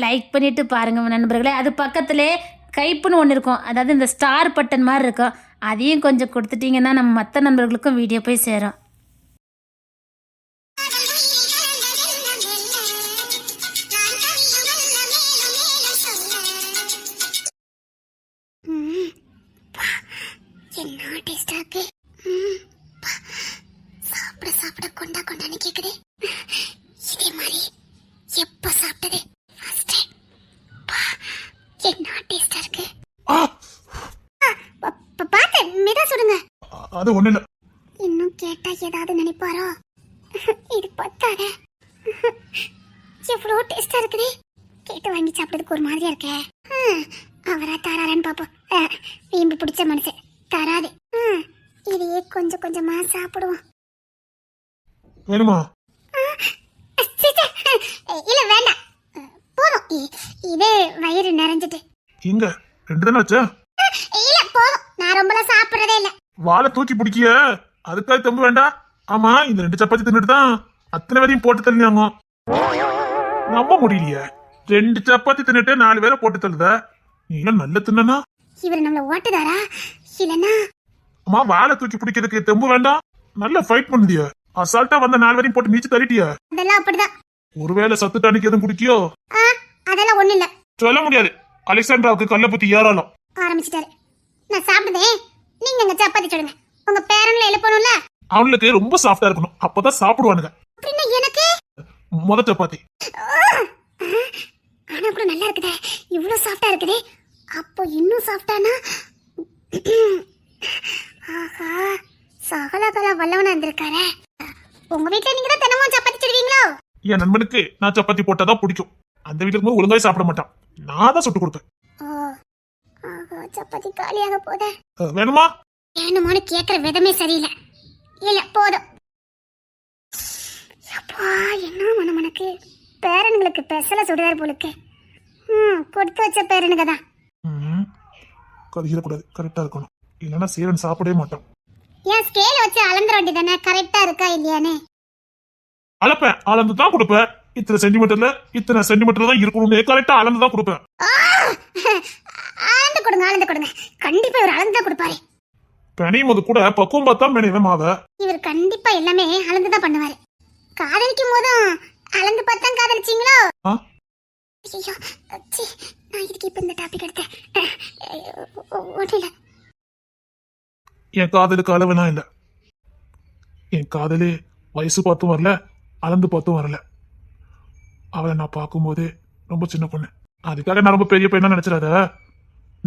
Like பண்ணிட்டு பாருங்க நண்பர்களே. அது பக்கத்திலே கைப்புன்னு ஒன்று இருக்கும், அதாவது இந்த ஸ்டார் பட்டன் மாதிரி இருக்கும். அதையும் கொஞ்சம் கொடுத்துட்டீங்கன்னா நம்ம மற்ற நண்பர்களுக்கும் வீடியோ போய் சேரும். என்ன டேஸ்டா இருக்கு. சாப்பிட சாப்பிட கொண்டா கொண்டான்னு கேக்குது. இதே மாதிரி எப்ப சாப்பிட்டது ஃபர்ஸ்ட் டைம். என்ன டேஸ்டா இருக்கு. பாத்து மெதா சொல்லுங்க. அது ஒண்ணு இல்ல. இன்னும் கேட்டா ஏதாவது நினைப்பாரோ. இது பத்தாத. எவ்வளவு டேஸ்டா இருக்குது. கேட்டு வாங்கி சாப்பிட்டதுக்கு ஒரு மாதிரியா இருக்கே. அவரா தாராரான்னு பாப்போம். வீம்பு பிடிச்ச மனுஷன் தராது. இதையே கொஞ்சம் கொஞ்சமா சாப்பிடுவோம். வேணுமா? இல்ல வேண்டாம், போதும். இது வயிறு நிறைஞ்சிட்டு. இங்க 2 தானே ஆச்சா? இல்ல போதும், நான் ரொம்பலாம் சாப்பிடுறதே இல்ல. வாழை தூக்கி பிடிக்கிய, அதுக்காக தம்பு வேண்டாம். ஆமா, இந்த 2 சப்பாத்தி தின்னுட்டு தான் அத்தனை பேரையும் போட்டு தள்ளினாங்க. நம்ப முடியலையே, 2 சப்பாத்தி தின்னுட்டு 4 பேரை போட்டு தள்ளுத. நீ எல்லாம் நல்ல தின்னா. இவர் நம்மள ஓட்டுதாரா இல்லனா? அம்மா, வாழை தூக்கி பிடிக்கிறதுக்கு தெம்பு வேண்டாம். நல்ல ஃபைட் பண்ணுதிய. அசால்ட்டா வந்த 4 பேரையும் போட்டு மீச்சு தள்ளிட்டிய. அதெல்லாம் அப்படிதான். ஒருவேளை சத்து டானிக்கு எதுவும் குடிக்கியோ? அதெல்லாம் ஒண்ணு இல்ல. சொல்ல முடியாது. அலெக்சாண்ட்ராவுக்கு கல்ல பத்தி ஏறாலும் ஆரம்பிச்சிட்டாரு. நான் சாப்பிடுதே, நீங்க எங்க சப்பாத்தி சொல்லுங்க. உங்க பேரன்ல எழுப்பணும்ல. அவனுக்கு ரொம்ப சாஃப்டா இருக்கணும், அப்பதான் சாப்பிடுவானுங்க. அப்படின்னா எனக்கு முத சப்பாத்தி. ஆனா கூட நல்லா இருக்குதே, இவ்வளவு சாஃப்டா இருக்குதே. அப்போ இன்னும் சாஃப்டானா? ஆஹா, சகலகலா வல்லவனா இருந்திருக்காரே. உங்க வீட்டுல நீங்க தான் தினமும் சப்பாத்தி சுடுவீங்களோ? என் நண்பனுக்கு நான் சப்பாத்தி போட்டாதான் பிடிக்கும். அந்த வீட்டுல இருக்கும்போது ஒழுங்காவே சாப்பிட மாட்டான். நான் தான் சுட்டு கொடுப்பேன். ஆஹா, சப்பாத்தி காலியாக போதே. வேணுமா? வேணுமான்னு கேக்குற விதமே சரியில்லை. இல்ல போதும். அப்பா, என்ன மனமனக்கு. பேரன்களுக்கு பெசல சுடுவார் போலுக்கு. கொடுத்து வச்ச பேரனுக்கு தான். கதிரக்கூடாது, கரெக்டா இருக்கணும். இல்லைன்னா சீரன் சாப்பிடவே மாட்டான். ஏன் ஸ்கேல வச்சு அளந்துட வேண்டியதானே, கரெக்டா இருக்கா இல்லையானே? அளப்பேன், அளந்து தான் கொடுப்பேன். இத்தனை சென்டிமீட்டர்ல தான் இருக்கணும்னு கரெக்டா அளந்து தான் கொடுப்பேன். அளந்து கொடுங்க, அளந்து கொடுங்க. கண்டிப்பா இவர் அளந்து தான் கொடுப்பாரு. பெனையும் போது கூட பக்குவம் பார்த்தா மெனைவேன் மாவ. இவர் கண்டிப்பா எல்லாமே அளந்து தான் பண்ணுவாரு. காதலிக்கும் போதும் அளந்து பார்த்தா காதலிச்சீங்களோ? ஐயோ, நான் இதுக்கு இப்ப இந்த டாபிக் எடுத்தேன். ஒன்றும் இல்ல. என் காதலுக்கு அளவுனா இல்ல. என் காதலே வயசு பார்த்தும் வரல, அளந்து பார்த்தும் வரல. அவளை நான் பார்க்கும்போது ரொம்ப சின்ன பொண்ணு. அதுக்காக நான் ரொம்ப பெரிய பையனா நினைச்சிடாத.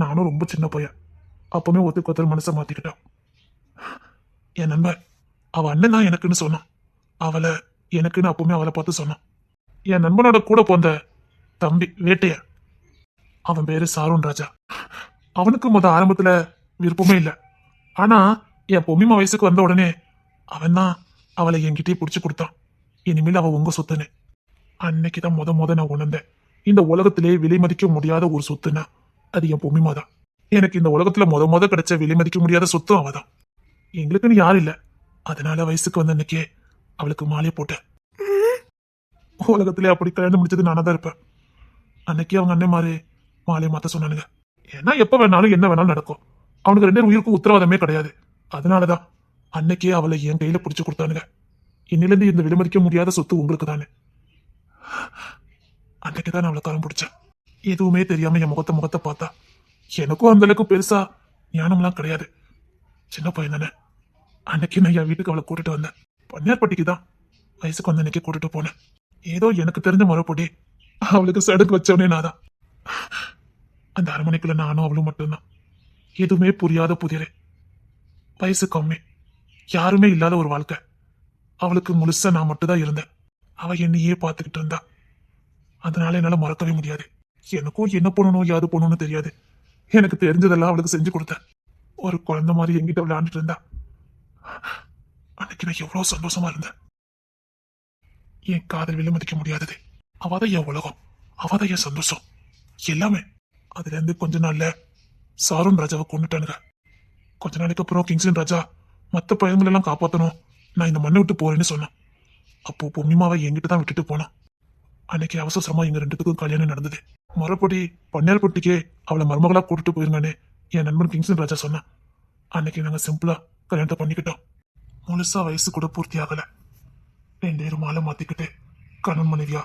நானும் ரொம்ப சின்ன பையன். அப்பவுமே ஒத்துக்கொத்தல் மனசை மாத்திக்கிட்டான். என் நண்பன் அவ அண்ணன் தான் எனக்குன்னு சொன்னான். அவளை எனக்குன்னு அப்பவுமே அவளை பார்த்து சொன்னான். என் நண்பனோட கூட போந்த தம்பி வேட்டைய, அவன் பேரு சாருன் ராஜா. அவனுக்கு ஆரம்பத்துல விருப்பமே இல்லை. ஆனா என் பொம்மிமா வயசுக்கு வந்த உடனே அவன் தான் அவளை என்கிட்டயே பிடிச்சு கொடுத்தான். இனிமேல் அவ உங்க சொத்துன்னு. அன்னைக்குதான் நான் உணர்ந்தேன், இந்த உலகத்திலே விலை மதிக்க முடியாத ஒரு சொத்துன்னா அது என் பொம்மிமா தான். எனக்கு இந்த உலகத்துல கிடைச்ச விலை மதிக்க முடியாத சொத்தும் அவதான். எங்களுக்குன்னு யாரும் இல்ல. அதனால வயசுக்கு வந்த அன்னைக்கே அவளுக்கு மாலையை போட்டேன். உலகத்திலே அப்படி கல்யாணம் முடிச்சது நானா தான் இருப்பேன். அன்னைக்கு அவங்க அண்ணன் மாதிரி மாலையை மாத்த சொன்னானுங்க. ஏன்னா எப்ப வேணாலும் என்ன வேணாலும் நடக்கும். அவனுக்கு 2 உயிருக்கும் உத்தரவாதமே கிடையாது. அதனாலதான் அன்னைக்கே அவளை என் கையில பிடிச்சு கொடுத்தானுங்க. இன்னிலிருந்து இந்த விலைமதிக்க முடியாத சொத்து உங்களுக்கு தானே. அன்னைக்குதான் நான் அவளை காரம் பிடிச்சேன். எதுவுமே தெரியாம என் முகத்தை பார்த்தா. எனக்கும் அந்த அளவுக்கு பெருசா ஞானம்லாம் கிடையாது. சின்ன பையன் தானே. அன்னைக்கு நான் என் வீட்டுக்கு அவளை கூட்டிட்டு வந்தேன். பன்னியார்பட்டிக்கு தான் வயசுக்கு வந்த அன்னைக்கு கூட்டிட்டு போனேன். ஏதோ எனக்கு தெரிஞ்ச முறைப்படி அவளுக்கு சடுக்கு வச்சவனே நான் தான். அந்த அரண்மனைக்குள்ள நானும் அவளும் மட்டும்தான். எதுவுமே புரியாத புதியரே. வயசு கம்மி, யாருமே இல்லாத ஒரு வாழ்க்கை. அவளுக்கு முழுசா நான் மட்டும்தான் இருந்தேன். அவ என்னையே பார்த்துக்கிட்டு இருந்தா. அதனால என்னால மறக்கவே முடியாது. எனக்கும் என்ன பண்ணணும் யாது பண்ணணும்னு தெரியாது. எனக்கு தெரிஞ்சதெல்லாம் அவளுக்கு செஞ்சு கொடுத்தேன். ஒரு குழந்தை மாதிரி என்கிட்ட விளையாண்டுட்டு இருந்தா. அன்னைக்கு நான் எவ்வளவு சந்தோஷமா இருந்தேன். என் காதல் விலைமதிக்க முடியாதது. அவதான் என் உலகம், அவதான் என் சந்தோஷம் எல்லாமே. அதுல இருந்து கொஞ்ச நாள்ல சாருன் ராஜாவை கொண்டுட்டானுங்க. கொஞ்ச நாளைக்கு அப்புறம் கிங்ஸ்லின் ராஜா மற்ற பையன்களெல்லாம் காப்பாற்றணும், நான் இந்த மண்ணை விட்டு போறேன்னு சொன்னான். அப்போ பொம்மிமாவை என்கிட்ட தான் விட்டுட்டு போனான். அன்னைக்கு அவசரமா எங்க ரெண்டுத்துக்கும் கல்யாணம் நடந்தது. மறுபடி பன்னியார்பட்டிக்கே அவளை மருமகளா கூட்டிட்டு போயிருங்கன்னு என் நண்பன் கிங்ஸ்டன் ராஜா சொன்னான். அன்னைக்கு நாங்க சிம்பிளா கல்யாணத்தை பண்ணிக்கிட்டோம். முழுசா வயசு கூட பூர்த்தி ஆகல. 2 மாலை மாத்திக்கிட்டு கணவன் மனைவியா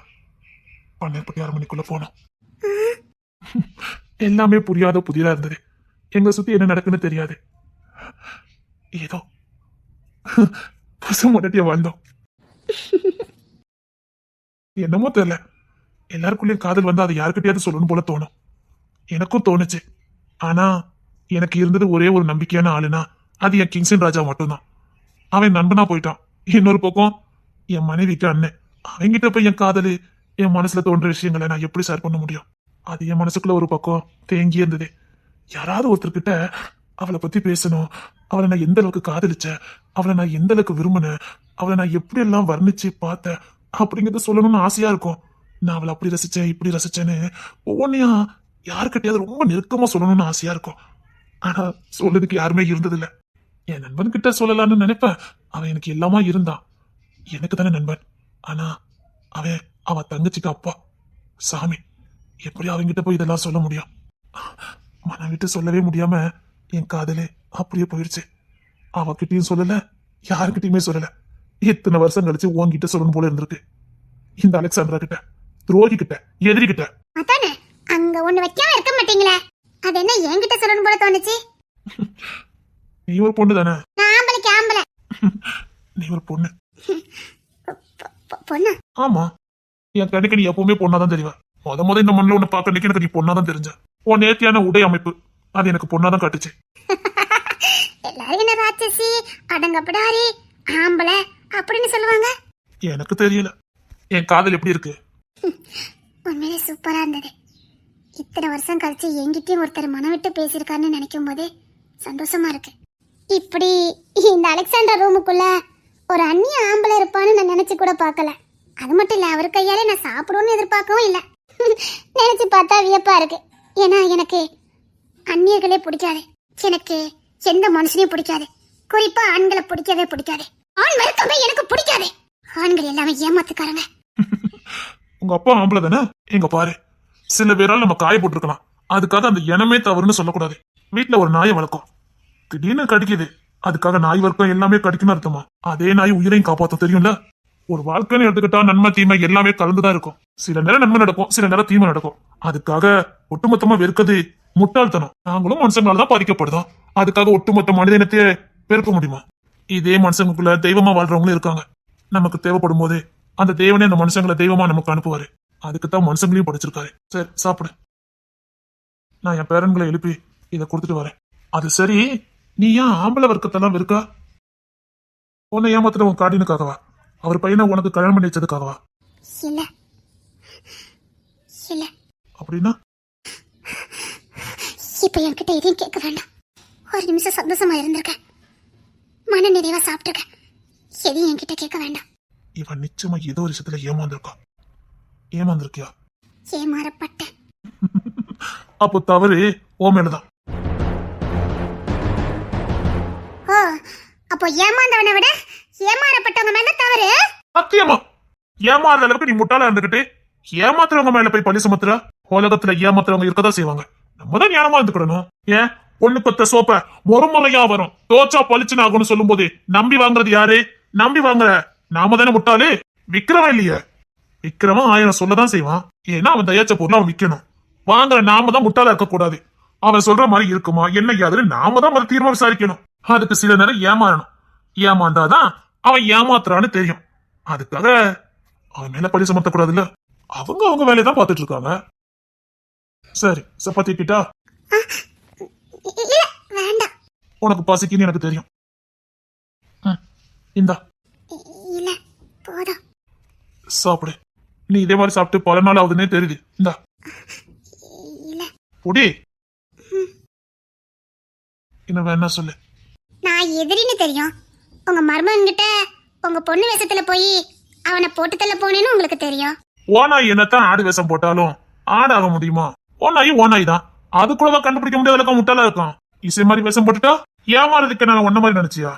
பன்னியார்பட்டி அரண்மனைக்குள்ள போனோம். எல்லாமே புரியாத புதியதா இருந்தது. எங்க சுத்தி என்ன நடக்குன்னு தெரியாது. ஏதோ பசு முடட்டிய வாழ்ந்தோம். என்னமோ தெரியல, எல்லாருக்குள்ளயும் காதல் வந்து அதை யாருக்கிட்டையாவது சொல்லணும் போல தோணும். எனக்கும் தோணுச்சு. ஆனா எனக்கு இருந்தது ஒரே ஒரு நம்பிக்கையான ஆளுனா அது என் கிங்ஸ்டன் ராஜா மட்டும்தான். அவன் நண்பனா போயிட்டான். இன்னொரு பக்கம் என் மனைவிக்கு அண்ணன். அவங்கிட்ட போய் என் காதலு என் மனசுல தோன்ற விஷயங்களை நான் எப்படி ஷேர் பண்ண முடியும்? அது என் மனசுக்குள்ள ஒரு பக்கம் தேங்கி இருந்தது. யாராவது ஒருத்தர்கிட்ட அவளை பத்தி பேசணும், அவளை நான் எந்த அளவுக்கு காதலிச்சேன், அவளை நான் எந்த அளவுக்கு விரும்பினேன், அவளை நான் எப்படி எல்லாம் வர்ணிச்சு பார்த்தேன் அப்படிங்கறத சொல்லணும்னு ஆசையா இருக்கும். நான் அவளை அப்படி ரசிச்சேன் இப்படி ரசிச்சேன்னு ஒவ்வொன்னையா யாருக்கிட்டையாவது ரொம்ப நெருக்கமா சொல்லணும்னு ஆசையா இருக்கும். ஆனா சொல்றதுக்கு யாருமே இருந்ததில்ல. என் நண்பன் கிட்ட சொல்லலாம்னு நினைப்பேன். அவன் எனக்கு எல்லாமா இருந்தான். எனக்கு தானே நண்பன். ஆனா அவன் தங்கச்சிக்கு அப்பா சாமி. எப்படி அவங்கிட்ட போய் இதெல்லாம் சொல்ல முடியும்? மனம் விட்டு சொல்லவே முடியாம என் காதலே அப்படியே போயிடுச்சு. அவகிட்டயும் சொல்லல, யாருக்கிட்டயுமே சொல்லல. இத்தனை வருஷம் கழிச்சு உன்கிட்ட சொல்லணும் போல இருந்திருக்கு. இந்த அலெக்சாண்டரா கிட்ட, துரோகி கிட்ட, எதிரி கிட்ட. அதானே அங்க ஒண்ணு வைக்காம இருக்க மாட்டீங்களே, அது என்ன என்கிட்ட சொல்லணும் போல தோணுச்சு? நீ ஒரு பொண்ணு தானே? நான் ஆம்பளைக்கு ஆம்பளை. நீ ஒரு பொண்ணு. பொண்ணு? ஆமா, என் கண்ணுக்கு நீ எப்பவுமே பொண்ணாதான் தெரிவ. முத இந்த மண்ணில் உன்னை பார்க்கறதுக்கு எனக்கு நீ பொண்ணாதான் தெரிஞ்ச. உன் நேர்த்தியான உடை அமைப்பு அது எனக்கு பொண்ணாதான் காட்டுச்சு. எல்லாரும் என்ன ராட்சசி, அடங்கப்படாரி, ஆம்பளை அப்படின்னு சொல்லுவாங்க. எனக்கு தெரியல. என் காதல் எப்படி இருக்கு? உண்மையிலே சூப்பரா இருந்தது. இத்தனை வருஷம் கழிச்சு என்கிட்டயும் ஒருத்தர் மனம் விட்டு பேசியிருக்காருன்னு நினைக்கும் போதே சந்தோஷமா இருக்கு. இப்படி இந்த அலெக்சாண்டர் ரூமுக்குள்ள ஒரு அந்நிய ஆம்பளை இருப்பான்னு நான் நினைச்சு கூட பார்க்கல. அது மட்டும் இல்ல, அவர் கையாலே நான் சாப்பிடுவோன்னு எதிர்பார்க்கவும் இல்லை. நினைச்சு பார்த்தா வியப்பா இருக்கு. ஏன்னா எனக்கு அந்நியர்களே பிடிக்காது. எனக்கு எந்த மனுஷனையும் பிடிக்காது. குறிப்பா ஆண்களை பிடிக்கவே பிடிக்காது. ஆண் மறுக்கவே எனக்கு பிடிக்காது. ஆண்கள் எல்லாமே ஏமாத்துக்காரங்க. உங்க அப்பா ஆம்பளை தானே? எங்க பாரு, சில பேரால் நம்ம காய போட்டிருக்கலாம். அதுக்காக அந்த இனமே தவறுன்னு சொல்லக்கூடாது. வீட்டுல ஒரு நாயை வளர்க்கும், திடீர்னு கடிக்குது. அதுக்காக நாய் வர்க்கம் எல்லாமே கடிக்கணும் அர்த்தமா? அதே நாய் உயிரையும் காப்பாற்றும், தெரியும்ல? ஒரு வாழ்க்கைன்னு எடுத்துக்கிட்டா நன்மை தீமை எல்லாமே கலந்துதான் இருக்கும். சில நேரம் நன்மை நடக்கும், சில நேரம் தீமை நடக்கும். அதுக்காக ஒட்டுமொத்தமா வெறுக்கிறது முட்டாள்தனம். நாங்களும் மனுஷங்களால தான் பாதிக்கப்படுதோம். அதுக்காக ஒட்டுமொத்த மனித இனத்தையே பெருக்க முடியுமா? இதே மனுஷங்களுக்குள்ள தெய்வமா வாழ்றவங்களும் இருக்காங்க. நமக்கு தேவைப்படும் போது அந்த தேவனே அந்த மனுஷங்களை தெய்வமா நமக்கு அனுப்புவாரு. அதுக்குத்தான் மனுஷங்களையும் படிச்சிருக்காரு. சரி, சாப்பிடு. நான் என் பேரன்களை எழுப்பி இதை கொடுத்துட்டு வரேன். அது சரி, நீ ஏன் ஆம்பளை வர்க்கத்தெல்லாம் இருக்கா? உன்னை ஏமாத்துற உன் கார்டினுக்காகவா? அவர் பையனை உனக்கு கல்யாணம் பண்ணி வச்சதுக்காகவா? இல்ல இல்ல. அப்படின்னா இப்ப என்கிட்ட எதையும் கேட்க வேண்டாம். ஒரு நிமிஷம் சந்தோஷமா இருந்திருக்கேன், மன நிறைவா சாப்பிட்டுருக்கேன். எதையும் என்கிட்ட கேட்க வேண்டாம். இவன் நிச்சயமா ஏதோ ஒரு விஷயத்துல ஏமாந்துருக்கா. ஏமாந்துருக்கியா? ஏமாறப்பட்டேன். அப்போ தவறு ஓ மேலதான். ஓ, அப்போ ஏமாந்தவனை விட ஏமாறப்பட்டவங்க மேல தவறு? சத்தியமா ஏமாறுற அளவுக்கு நீ முட்டாளா இருந்துகிட்டு ஏமாத்துறவங்க மேல போய் பழி சுமத்துற? உலகத்துல ஏமாத்துறவங்க இருக்கதான் செய்வாங்க. நம்ம தான் ஞானமா இருந்துக்கிடணும். ஏன் ஒண்ணு கொத்த சோப்ப முறையா வரும், தோச்சா பளிச்சுன்னு ஆகும்னு சொல்லும் போது நம்பி வாங்குறது யாரு? நம்பி வாங்குற நாம தானே முட்டாளு. விக்கிறவன் இல்லையே. விக்கிறவன் 1000 சொல்லதான் செய்வான். ஏன்னா அவன் தயாரிச்ச பொருள் அவன் விற்கணும். வாங்குற நாம தான் முட்டாளா இருக்க கூடாது. அவன் சொல்ற மாதிரி இருக்குமா என்ன யாதுன்னு நாம தான் அதை தீர்மா விசாரிக்கணும். அதுக்கு சில நேரம் ஏமாறணும். ஏமாந்தாதான் அவன் ஏமாத்துறான்னு தெரியும். அதுக்காக அவன் மேல பழி சுமத்தக்கூடாதுல்ல. அவங்க வேலையை தான் பார்த்துட்டு இருக்காங்க. சரி, சப்பாத்தி கிட்டா? இல்ல வேண்டாம். உனக்கு பசிக்குன்னு எனக்கு தெரியும். இந்தா. இல்ல போதும். சாப்பிடு. நீ இதே மாதிரி சாப்பிட்டு பல நாள் ஆகுதுன்னே தெரியுது. இந்தா இல்ல. புடி. என்ன வேணா சொல்லு. நான் எதிரின்னு தெரியும். உங்க மருமகன்கிட்ட உங்க பொண்ணு வேஷத்துல போய் அவனை போட்டு தள்ள போனேன்னு உங்களுக்கு தெரியும். ஓனாய் என்னத்தான் ஆடு வேஷம் போட்டாலும் ஆடாக முடியுமா? ஓனாய் தான். அதுக்குள்ளதான் கண்டுபிடிக்க முடியாத அளவுக்கு முட்டாளா இருக்கும். இசை மாதிரி வேஷம் போட்டுட்டா ஏமாறதுக்கு நான் ஒன்ன மாதிரி நினைச்சியா?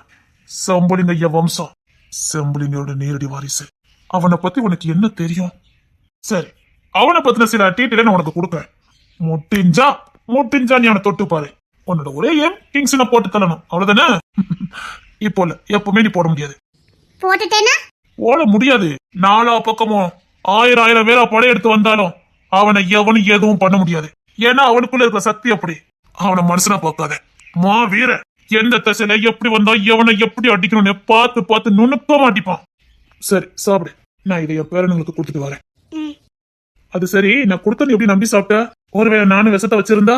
செம்புலிங்க வம்சம், செம்புலிங்கோட நேரடி வாரிசு. அவனை பத்தி உனக்கு என்ன தெரியும்? சரி, அவனை பத்தின சில டீட்டெயில நான் உனக்கு கொடுக்குறேன். முட்டிஞ்சா நீ அவனை தொட்டு பாரு. உன்னோட ஒரே ஏம் கிங்ஸ்ல போட்டு தள்ளணும், அவ்வளவுதானே? இப்போ இல்ல, எப்பவுமே நீ போட முடியாது. போட்டுட்டேனா? போட முடியாது. நாலா பக்கமும் ஆயிரம் பேரா படையெடுத்து வந்தாலும் அவனை எவனும் எதுவும் பண்ண முடியாது. ஏன்னா அவனுக்குள்ள இருக்கிற சக்தி அப்படி. அவனை மனுஷனா பார்க்காத, மா வீர. எந்த தசையில எப்படி வந்தா எவனை எப்படி அடிக்கணும்னு பார்த்து பார்த்து நுணுக்கமா அடிப்பான். சரி, சாப்பிடு. நான் இதை என் பேரனுங்களுக்கு கொடுத்துட்டு வரேன். ம். அது சரி, நான் கொடுத்தது எப்படி நம்பி சாப்பிட்ட? ஒருவேளை நானும் விஷத்தை வச்சிருந்தா?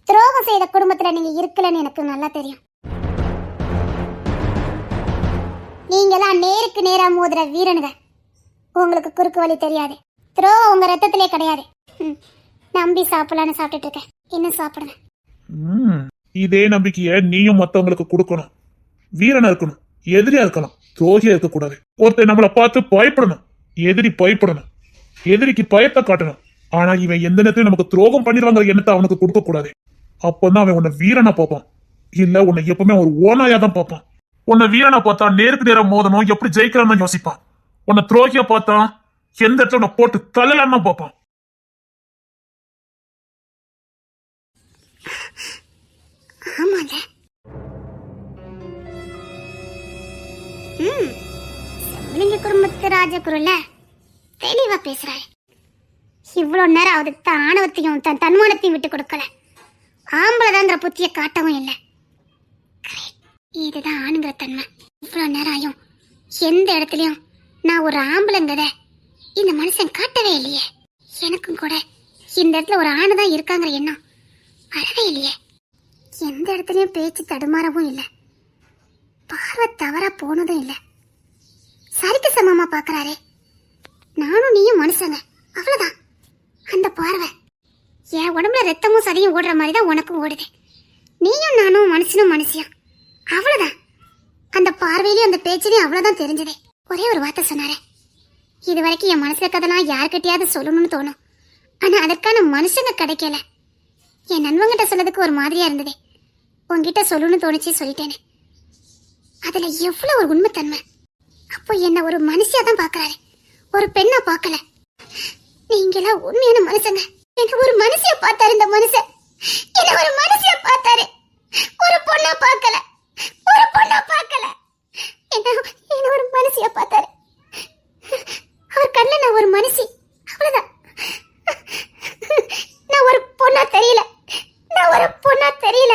துரோகம் செய்த குடும்பத்துல நீங்க இருக்கலன்னு எனக்கு நல்லா தெரியும். நீங்களாம் நேருக்கு நேரா மோதுற வீரனுங்க. உங்களுக்கு குறுக்கு வழி தெரியாது. துரோகம் உங்க ரத்தத்திலே கிடையாது. நம்பி சாப்பிடலான்னு சாப்பிட்டுட்டு இருக்கேன். இன்னும் சாப்பிடுங்க. இதே நம்பிக்கைய நீயும் மத்தவங்களுக்கு கொடுக்கணும். வீரனா இருக்கணும், எதிரியா இருக்கலாம், துரோகியா இருக்க கூடாது. ஒருத்தர் நம்மளை பார்த்து பயப்படணும், எதிரி பயப்படணும். எதிரிக்கு பயத்தை காட்டணும். ஆனா இவன் எந்த நேரத்தையும் நமக்கு துரோகம் பண்ணிடுவாங்கிற எண்ணத்தை அவனுக்கு கொடுக்க கூடாது. அப்பதான் அவன் உன்னை வீரனா பார்ப்பான். இல்ல உன்னை எப்பவுமே ஒரு ஓனாயா தான் பார்ப்பான். உன்னை வீரனா பார்த்தா நேருக்கு நேரம் மோதணும், எப்படி ஜெயிக்கலாம்னு யோசிப்பான். உன்னை துரோகியா பார்த்தா எந்த இடத்துல உன்னை போட்டு தள்ளலாம் தான் பார்ப்பான். ஆமாங்க. செம்மலிங்க குடும்பத்து ராஜகுருல தெளிவா பேசுறாரு. இவ்வளவு நேரம் அவருக்கு தான் ஆணவத்தையும் தன் தன்மானத்தையும் விட்டு கொடுக்கல. ஆம்பளைதாங்கிற புத்திய காட்டவும் இல்லை. இதுதான் ஆணுங்கிற தன்மை. இவ்வளவு நேரம் ஆயும் எந்த இடத்துலயும் நான் ஒரு ஆம்பளைங்கத இந்த மனுஷன் காட்டவே இல்லையே. எனக்கும் கூட இந்த இடத்துல ஒரு ஆணு தான் இருக்காங்கிற எண்ணம் வரவே இல்லையே. எந்த இடத்துலயும் பேச்சு தடுமாறவும் இல்லை, பார்வை தவறா போனதும் இல்லை. சரிக்கு சமமா பாக்குறாரு. நானும் நீயும் மனுஷங்க, அவ்வளவுதான். அந்த பார்வை என் உடம்புல ரத்தமும் சதையும் ஓடுற மாதிரி தான் உனக்கும் ஓடுது. நீயும் நானும் மனுஷனும் மனுஷியும், அவ்வளவுதான். அந்த பார்வையிலையும் அந்த பேச்சிலையும் அவ்வளவுதான் தெரிஞ்சதே. ஒரே ஒரு வார்த்தை சொன்னாரு. இது வரைக்கும் என் மனசுல கதெல்லாம் யார்கிட்டயாவது சொல்லணும்னு தோணும். ஆனா அதற்கான மனுஷங்க கிடைக்கல. என் நண்பங்கிட்ட சொன்னதுக்கு ஒரு மாதிரியா இருந்தது. உன்கிட்ட சொல்லணும்னு தோணுச்சு, சொல்லிட்டேனே. அதுல எவ்வளவு ஒரு உண்மைத்தன்மை. அப்போ என்ன ஒரு மனுஷியா தான் பாக்குறாரு, ஒரு பெண்ணா பார்க்கல. நீங்களாம் உண்மையான மனுஷங்க. என்ன ஒரு மனுஷிய பார்த்தாரு இந்த மனுஷன். என்ன ஒரு மனுஷிய பார்த்தாரு, ஒரு பொண்ணா பார்க்கல, ஒரு பொண்ணா பார்க்கல. என்ன ஒரு மனுஷிய பார்த்தாரு. அவர் கண்ணுல நான் ஒரு மனுஷி, அவ்வளவுதான். நான் ஒரு பொண்ணா தெரியல, நான் ஒரு பொண்ணா தெரியல.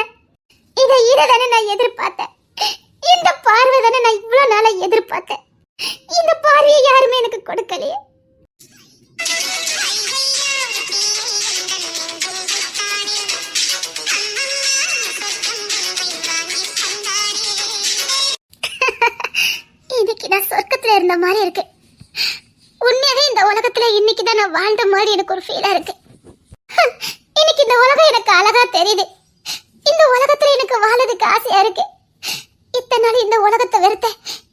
இதைதானே நான் எதிர்பார்த்தேன். இந்த பார்வை தானே நான் இவ்வளவு நாளா எதிர்பார்த்தேன். இந்த பார்வையை யாருமே எனக்கு கொடுக்கலையே. இன்னைக்கு நான் சொர்க்கத்துல இருந்த மாதிரி இருக்கு. உண்மையாவே இந்த உலகத்துல இன்னைக்கு தான் நான் வாழ்ந்த மாதிரி எனக்கு ஒரு ஃபீலா இருக்கு. இன்னைக்கு இந்த உலகம் எனக்கு அழகா தெரியுது. இந்த உலகத்துல எனக்கு வாழறதுக்கு ஆசையா இருக்கு. இத்தனை நாள் இந்த உலகத்தை வெறுத்த,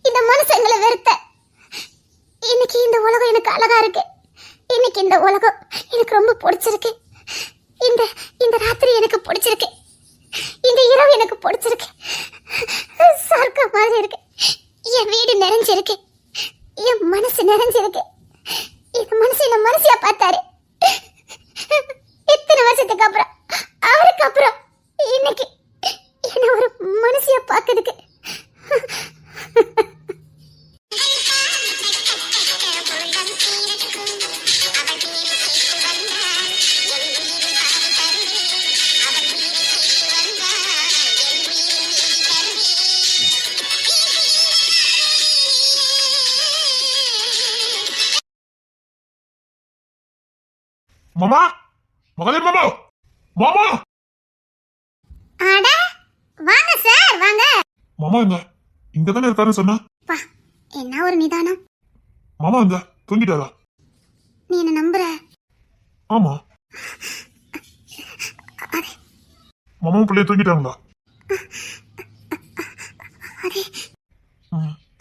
இந்த மனுஷங்களை வெறுத்த. இன்னைக்கு இந்த உலகம் எனக்கு அழகா இருக்கு. இன்னைக்கு இந்த உலகம் எனக்கு ரொம்ப பிடிச்சிருக்கு. இந்த இந்த ராத்திரி எனக்கு பிடிச்சிருக்கு. இந்த இரவு எனக்கு பிடிச்சிருக்கு. சொர்க்கம் மாதிரி இருக்கு. என் வீடு நிறைஞ்சிருக்கு, என் மனசு நிறைஞ்சிருக்கு. இந்த மனசு என்ன மனசியா பார்த்தாரு. இத்தனை வருஷத்துக்கு அப்புறம், அவருக்கு அப்புறம் இன்னைக்கு என்ன ஒரு மனுஷிய பார்க்கிறதுக்கு. மாமா, மகதேவ் மாமா, மாமா. அட வாங்க சார், வாங்க. மாமா எங்க? இங்க தானே இருக்காருன்னு சொன்னா. பா, என்ன ஒரு நிதானம். மாமா எங்க? தூங்கிட்டாரா? நீ என்ன நம்புற? ஆமா. மாமாவும் பிள்ளைய தூங்கிட்டாங்களா?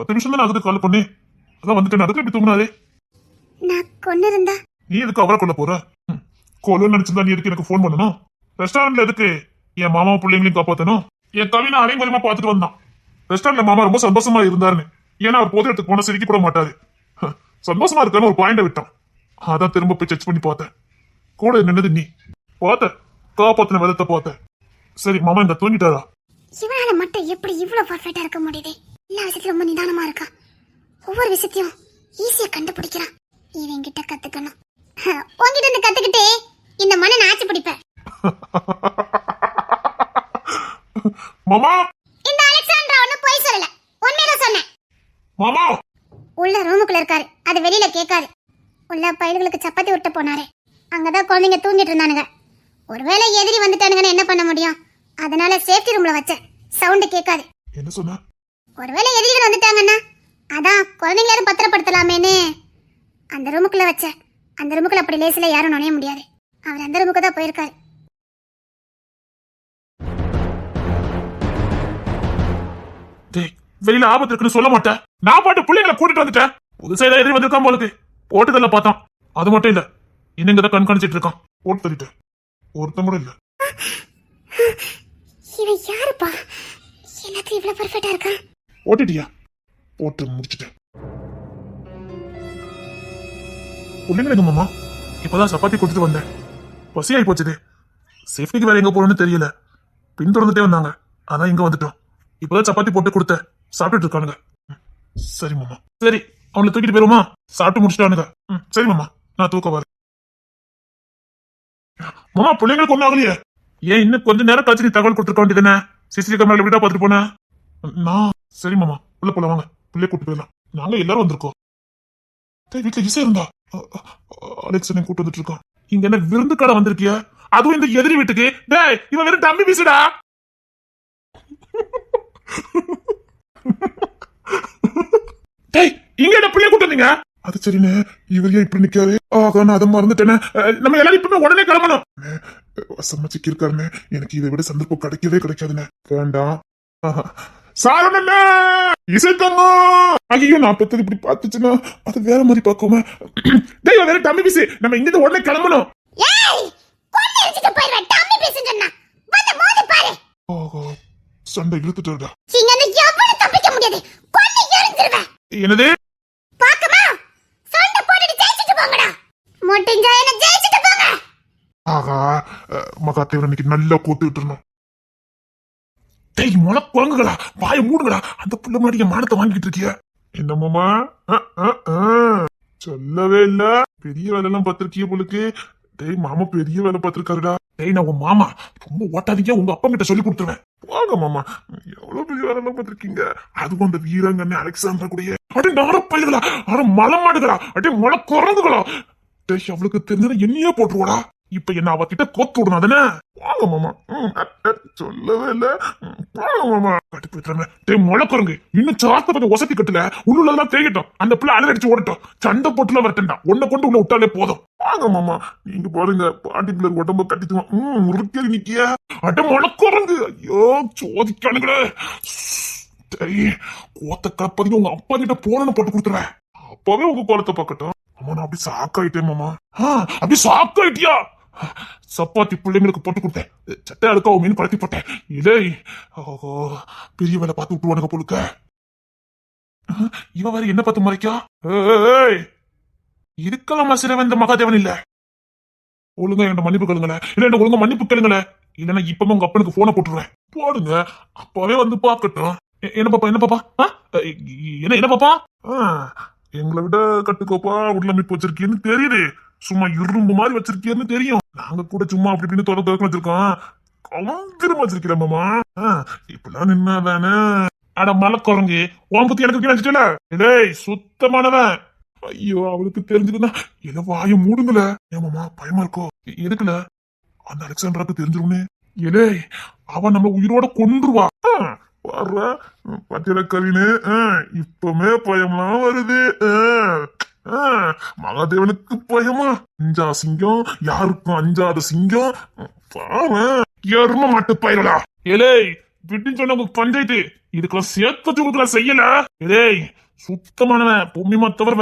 10 நிமிஷம் தான் அதுக்கு கால் பண்ணி அதான் வந்துட்டேன். அதுக்கு எப்படி தூங்கினாரே? நான் கொண்டு இருந்தா நீ எதுக்கு அவரை கொல்ல போற? கொல்ல நினைச்சிருந்தா நீ எதுக்கு எனக்கு ஃபோன் பண்ணணும்? ரெஸ்டாரண்ட்ல எதுக்கு என் மாமாவும் பிள்ளைங்களையும் காப்பாத்தணும்? என் கவினை அரைங்குறையமா பார்த்துட்டு வந்தான். ரெஸ்டாரண்ட்ல மாமா ரொம்ப சந்தோஷமா இருந்தாருன்னு. ஏன்னா அவர் பொது இடத்துக்கு போன சிரிக்க கூட மாட்டாரு. சந்தோஷமா இருக்கான்னு ஒரு பாயிண்ட விட்டான். அதான் திரும்ப போய் செக் பண்ணி பார்த்தேன். கூட நின்னது நீ. பார்த்தேன், காப்பாத்தின விதத்தை பார்த்தேன். சரி மாமா இங்க தூங்கிட்டாரா? இவனால மட்டும் எப்படி இவ்வளவு பர்ஃபெக்டா இருக்க முடியுது? எல்லா விஷயத்திலும் ரொம்ப நிதானமா இருக்கான். ஒவ்வொரு விஷயத்தையும் ஈஸியா கண்டுபிடிக்கிறான். இவன் கிட்ட கத்துக்கணும். உன்கிட்ட இருந்து கத்துக்கிட்டு இந்த மண்ணை நான் ஆட்சி பிடிப்பேன். மாமா இந்த அலெக்சாண்ட்ரா ஒன்னும் பொய் சொல்லல, உண்மையில சொன்னேன். மாமா உள்ள ரூமுக்குள்ள இருக்காரு, அது வெளியில கேட்காது. உள்ள பயல்களுக்கு சப்பாத்தி விட்டு போனாரு. அங்கதான் குழந்தைங்க தூங்கிட்டு இருந்தானுங்க. ஒருவேளை எதிரி வந்துட்டானுங்கன்னு என்ன பண்ண முடியும்? அதனால சேஃப்டி ரூம்ல வச்சேன், சவுண்ட் கேட்காது. என்ன சொன்ன? ஒருவேளை எதிரிகள் வந்துட்டாங்கன்னா அதான் குழந்தைங்க யாரும் பத்திரப்படுத்தலாமேன்னு அந்த ரூமுக்குள்ள வச்சேன். அந்த ரூமுக்குள்ள அப்படி லேசில யாரும் நுழைய முடியாது. அவர் அந்த ரூமுக்கு தான் போயிருக்காரு. டேய், வெளியில ஆபத்து இருக்குன்னு சொல்ல மாட்டேன். நான் பாட்டு பிள்ளைங்களை கூட்டிட்டு வந்துட்டேன். புதுசா ஏதாவது எதிரி வந்திருக்கான் போலுக்கு. போட்டுதல்ல பார்த்தான். அது மட்டும் இல்ல, இன்னும் கண்காணிச்சிட்டு இருக்கான். போட்டு தள்ளிட்டேன். ஒருத்தன் கூட இல்ல. இவன் யாருப்பா? எனக்கு இவ்வளவு பர்ஃபெக்ட்டா இருக்கான். ஓட்டிட்டியா? போட்டு முடிச்சிட்டேன். பிள்ளைங்களுக்கு மாமா இப்பதான் சப்பாத்தி கொடுத்துட்டு வந்தேன். பசியாகி போச்சுது. சேஃப்டிக்கு வேற எங்க போறோம்னு தெரியல. பின்தொடர்ந்துட்டே வந்தாங்க, அதான் இங்க வந்துட்டோம். இப்பதான் சப்பாத்தி போட்டு கொடுத்தேன், சாப்பிட்டுட்டு இருக்கானுங்க. சரி மாமா. சரி, அவங்களை தூக்கிட்டு போயிருமா? சாப்பிட்டு முடிச்சிட்டானுங்க. சரி மாமா, நான் தூக்க வரேன். மாமா பிள்ளைங்களுக்கு ஒன்னும் ஆகலையே? ஏன் இன்னும் கொஞ்ச நேரம் கழிச்சு நீ தகவல் கொடுத்துருக்க வேண்டியதுன்னு? சிசிடிவி கேமரா வீட்டா பார்த்துட்டு போனேன் நான். சரி மாமா, உள்ள போல வாங்க, பிள்ளைய கூட்டு போயிடலாம். நாங்க எல்லாரும் வந்திருக்கோம். வீட்டுல இசை இருந்தா அலெக்சனை கூட்டு வந்துட்டு இருக்கோம். இங்க என்ன விருந்து கடை வந்திருக்கிய? அதுவும் இந்த எதிரி வீட்டுக்கு. டேய், இவன் வெறும் டம்மி பீசுடா. டேய், இங்க என்ன பிள்ளைய கூட்டு வந்தீங்க? அது சரிண்ணே, இவர் ஏன் இப்படி நிக்காரு? ஆகா, நான் அதை மறந்துட்டேனே. நம்ம எல்லாரும் இப்ப உடனே கிளம்பணும். சமைச்சுக்கு இருக்காருண்ணே, எனக்கு இதை விட சந்தர்ப்பம் கிடைக்கவே கிடைக்காதுண்ணே. வேண்டாம். சாரணண்ணே, இசைத்தங்க. ஐயோ, நான் பெத்தது இப்படி பார்த்துச்சுன்னா அது வேற மாதிரி பார்க்கோமே. டேய், வேற டம்மி பீஸ். நம்ம இங்க உடனே கிளம்பணும். ஏய், கொன்னு எரிச்சிட்டு போயிடுவேன். டம்மி பீஸ்ன்னு சொன்னா வந்து மோதி பாரு. ஆகா, சண்டை இழுத்துட்டா. இங்க இருந்து எவ்வளவு தப்பிக்க முடியாது. கொன்னு எரிஞ்சிருவேன். என்னது? பாக்கமா, சண்டை போட்டுட்டு ஜெயிச்சிட்டு போங்கடா. முடிஞ்சா என்ன ஜெயிச்சிட்டு போங்க. ஆகா, மகாத்தேவன் இன்னைக்கு நல்லா கூத்துட்டு இருந்தோம். டேய், முளை குரங்குகளா, வாய மூடுங்களா. அந்த புள்ள முன்னாடி என் மானத்தை வாங்கிட்டு இருக்கிய. என்ன மாமா? சொல்லவே இல்ல. பெரிய வேலை எல்லாம் பார்த்திருக்கிய போலுக்கு. டேய், மாமா பெரிய வேலை பார்த்திருக்காருடா. டேய், நான் உன் மாமா. ரொம்ப ஓட்டாதீங்க, உங்க அப்பா கிட்ட சொல்லி கொடுத்துருவேன். வாங்க மாமா, எவ்வளவு பெரிய வேலை எல்லாம் பார்த்திருக்கீங்க. அதுவும் அந்த வீரங்கன்னு அலெக்சாண்டர் கூடயே. அடி நாரப்பயிர்களா, அட மலை மாடுகளா, அடி முளை குரங்குகளா. டேய், அவளுக்கு தெரிஞ்சது என்னையே போட்டுருவாடா. இப்ப என்ன அவகிட்ட கோத்து விடணும் தானே? வாங்க மாமா. சொல்லவே இல்ல. வாங்க மாமா. கட்டி போயிட்டு. டேய், முளை குரங்கு, இன்னும் சாத்த பக்கம் ஒசத்தி கட்டுல உள்ளுள்ளதெல்லாம் தேங்கிட்டோம். அந்த பிள்ளை அலறடிச்சு ஓடட்டும். சண்டை போட்டுல வரட்டா. உன்னை கொண்டு உள்ள விட்டாலே போதும். வாங்க மாமா, நீங்க பாருங்க. பாண்டி பிள்ளை உடம்ப கட்டிக்குவோம். முறுக்கேறி நிக்கிய. அட முளை குரங்கு, ஐயோ சோதிக்கானுங்களே. டேய், கோத்த கலப்பதிக்கு உங்க அப்பா கிட்ட போனன்னு போட்டு கொடுத்துருவேன். அப்பவே உங்க கோலத்தை பார்க்கட்டும். அம்மா, நான் அப்படி சாக்காயிட்டேன் மாமா. அப்படி சாக்காயிட்டியா? சப்பாத்தி பிள்ளைங்களுக்கு போட்டு கொடுத்தேன். சட்டை அழுக்க மீன் குழத்தி போட்டேன். இல்லை, ஓஹோ, பெரிய வேலை பார்த்து விட்டுருவானுங்க போலுக்க. இவன் வேற என்ன பார்த்து மறைக்கா? இருக்கலாமா சிறவன் இந்த மகாதேவன் இல்ல. ஒழுங்கா என் மன்னிப்பு கேளுங்களேன். இல்ல, ஒழுங்கா மன்னிப்பு கேளுங்களேன். இல்லன்னா இப்பவே உங்க அப்பனுக்கு போனை போட்டுருவேன். போடுங்க, அப்பவே வந்து பாக்கட்டும். என்ன பாப்பா? என்ன பாப்பா? என்ன பாப்பா? எங்களை விட கட்டுக்கோப்பா உள்ள மீட் வச்சிருக்கீன்னு தெரியுது. சும்மா இரும்பு மாதிரி வச்சிருக்கீன்னு தெரியும். நாங்க கூட சும்மா அப்படி இப்படின்னு தொடக்க வச்சிருக்கோம். கலந்திரமா வச்சிருக்கீங்க மாமா. இப்பெல்லாம் நின்னாதானே. அட மலை குரங்கு, உன் பத்தி எனக்கு நினைச்சிட்டல. டேய், சுத்தமானவன். ஐயோ, அவளுக்கு தெரிஞ்சதுன்னா எதை வாய மூடுங்கள. ஏமாமா, பயமா இருக்கோ? எதுக்குல? அந்த அலெக்சாண்டராக்கு தெரிஞ்சிரும்னு. ஏலே, அவன் நம்ம உயிரோட கொன்றுவா. வர்ற பத்திர கவினு, இப்பமே பயம்லாம் வருது. மகாதேவனுக்கு பயமா? அஞ்சா சிங்கம், யாருக்கும் அஞ்சாத சிங்கம். பாரு, எரும மாட்டு பயிரலா. ஏலே, விட்டுன்னு சொன்ன உங்க பஞ்சாயத்து இதுக்கெல்லாம் சேர்த்து கொடுக்கலாம் செய்யல. ஏலே, சுத்தமானவன். பொம்மிமா தவிர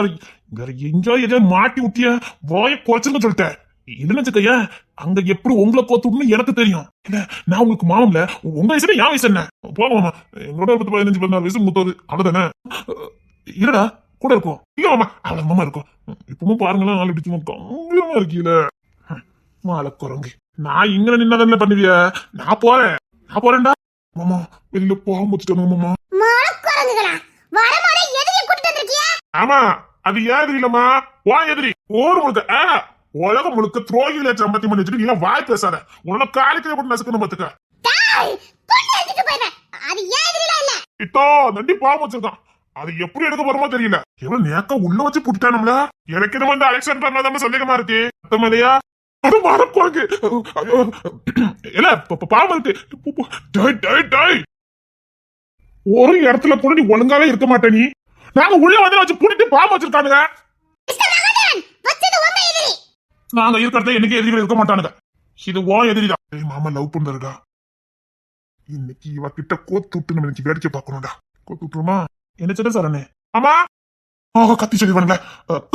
வேற எங்கேயோ எதோ மாட்டி விட்டிய வாய குறைச்சுன்னு சொல்லிட்டேன். இல்லைன்னு அங்க எப்படி உங்களை கோத்துன்னு எனக்கு தெரியும். இல்ல, நான் உங்களுக்கு மாமம்ல. உங்க வயசுல என் வயசு என்ன? போமாமா, எங்களோட 15-16 வயசு மூத்தது. அவ்வளவுதானே? இல்லடா, கூட இருக்கும் இல்ல மாமா அவள மாமா இருக்கும் இப்பவும் பாருங்களேன் நாலு சும்மா கம்பீரமா இருக்கீல மாலை குரங்கு நான் இங்க நின்னதானே பண்ணுவிய நான் போறேன்டா மாமா வெளியில போக முடிச்சிட்டேன் மாமா மரக்குரங்குகளா வரமாட எதிரியை கூட்டிட்டு வந்திருக்கியா? ஆமா அது ஏன் எதிரி இல்லம்மா வா எதிரி ஊர் முழுக்க உலகம் முழுக்க துரோகிகளை சம்பத்தி பண்ணி வச்சுட்டு நீ வாய் பேசாத உன்னோட காலிக்கே போட்டு நசுக்கணும் பாத்துக்க டேய் பொண்ணு எடுத்துட்டு போயிடுறேன். அது ஏன் எதிரிலாம் இல்ல. இப்போ நண்டி பாவம் வச்சிருக்கான் அது எப்படி எடுக்க போறோமோ தெரியல எவ்வளவு நேக்கா உள்ள வச்சு புட்டுட்டானும்ல எனக்கு இது வந்து அலெக்சாண்டர் தான் சந்தேகமா இருக்கு அத்தமலையா அது மரக்குரங்கு ஐயோ இல்ல பாவம் இருக்கு ஒரு இடத்துல கூட நீ ஒழுங்காவே இருக்க மாட்டே நீ நாங்க உள்ள வந்து வச்சு புடிட்டு பாவம் வச்சிருக்கானுங்க மிஸ்டர் மகாதேவன் வச்சது உங்க எதிரி. நாங்க இருக்கிறத எனக்கு எதிரிகள் இருக்க மாட்டானுங்க இது ஓ எதிரிதான் ஏய் மாமா லவ் பண்றா இன்னைக்கு இவ கிட்ட கோத்து விட்டு நம்ம இன்னைக்கு வேடிக்கை பார்க்கணும்டா கோத்து விட்டுருமா என்ன சொல்ல சரணே ஆமா கத்தி சொல்லி வரல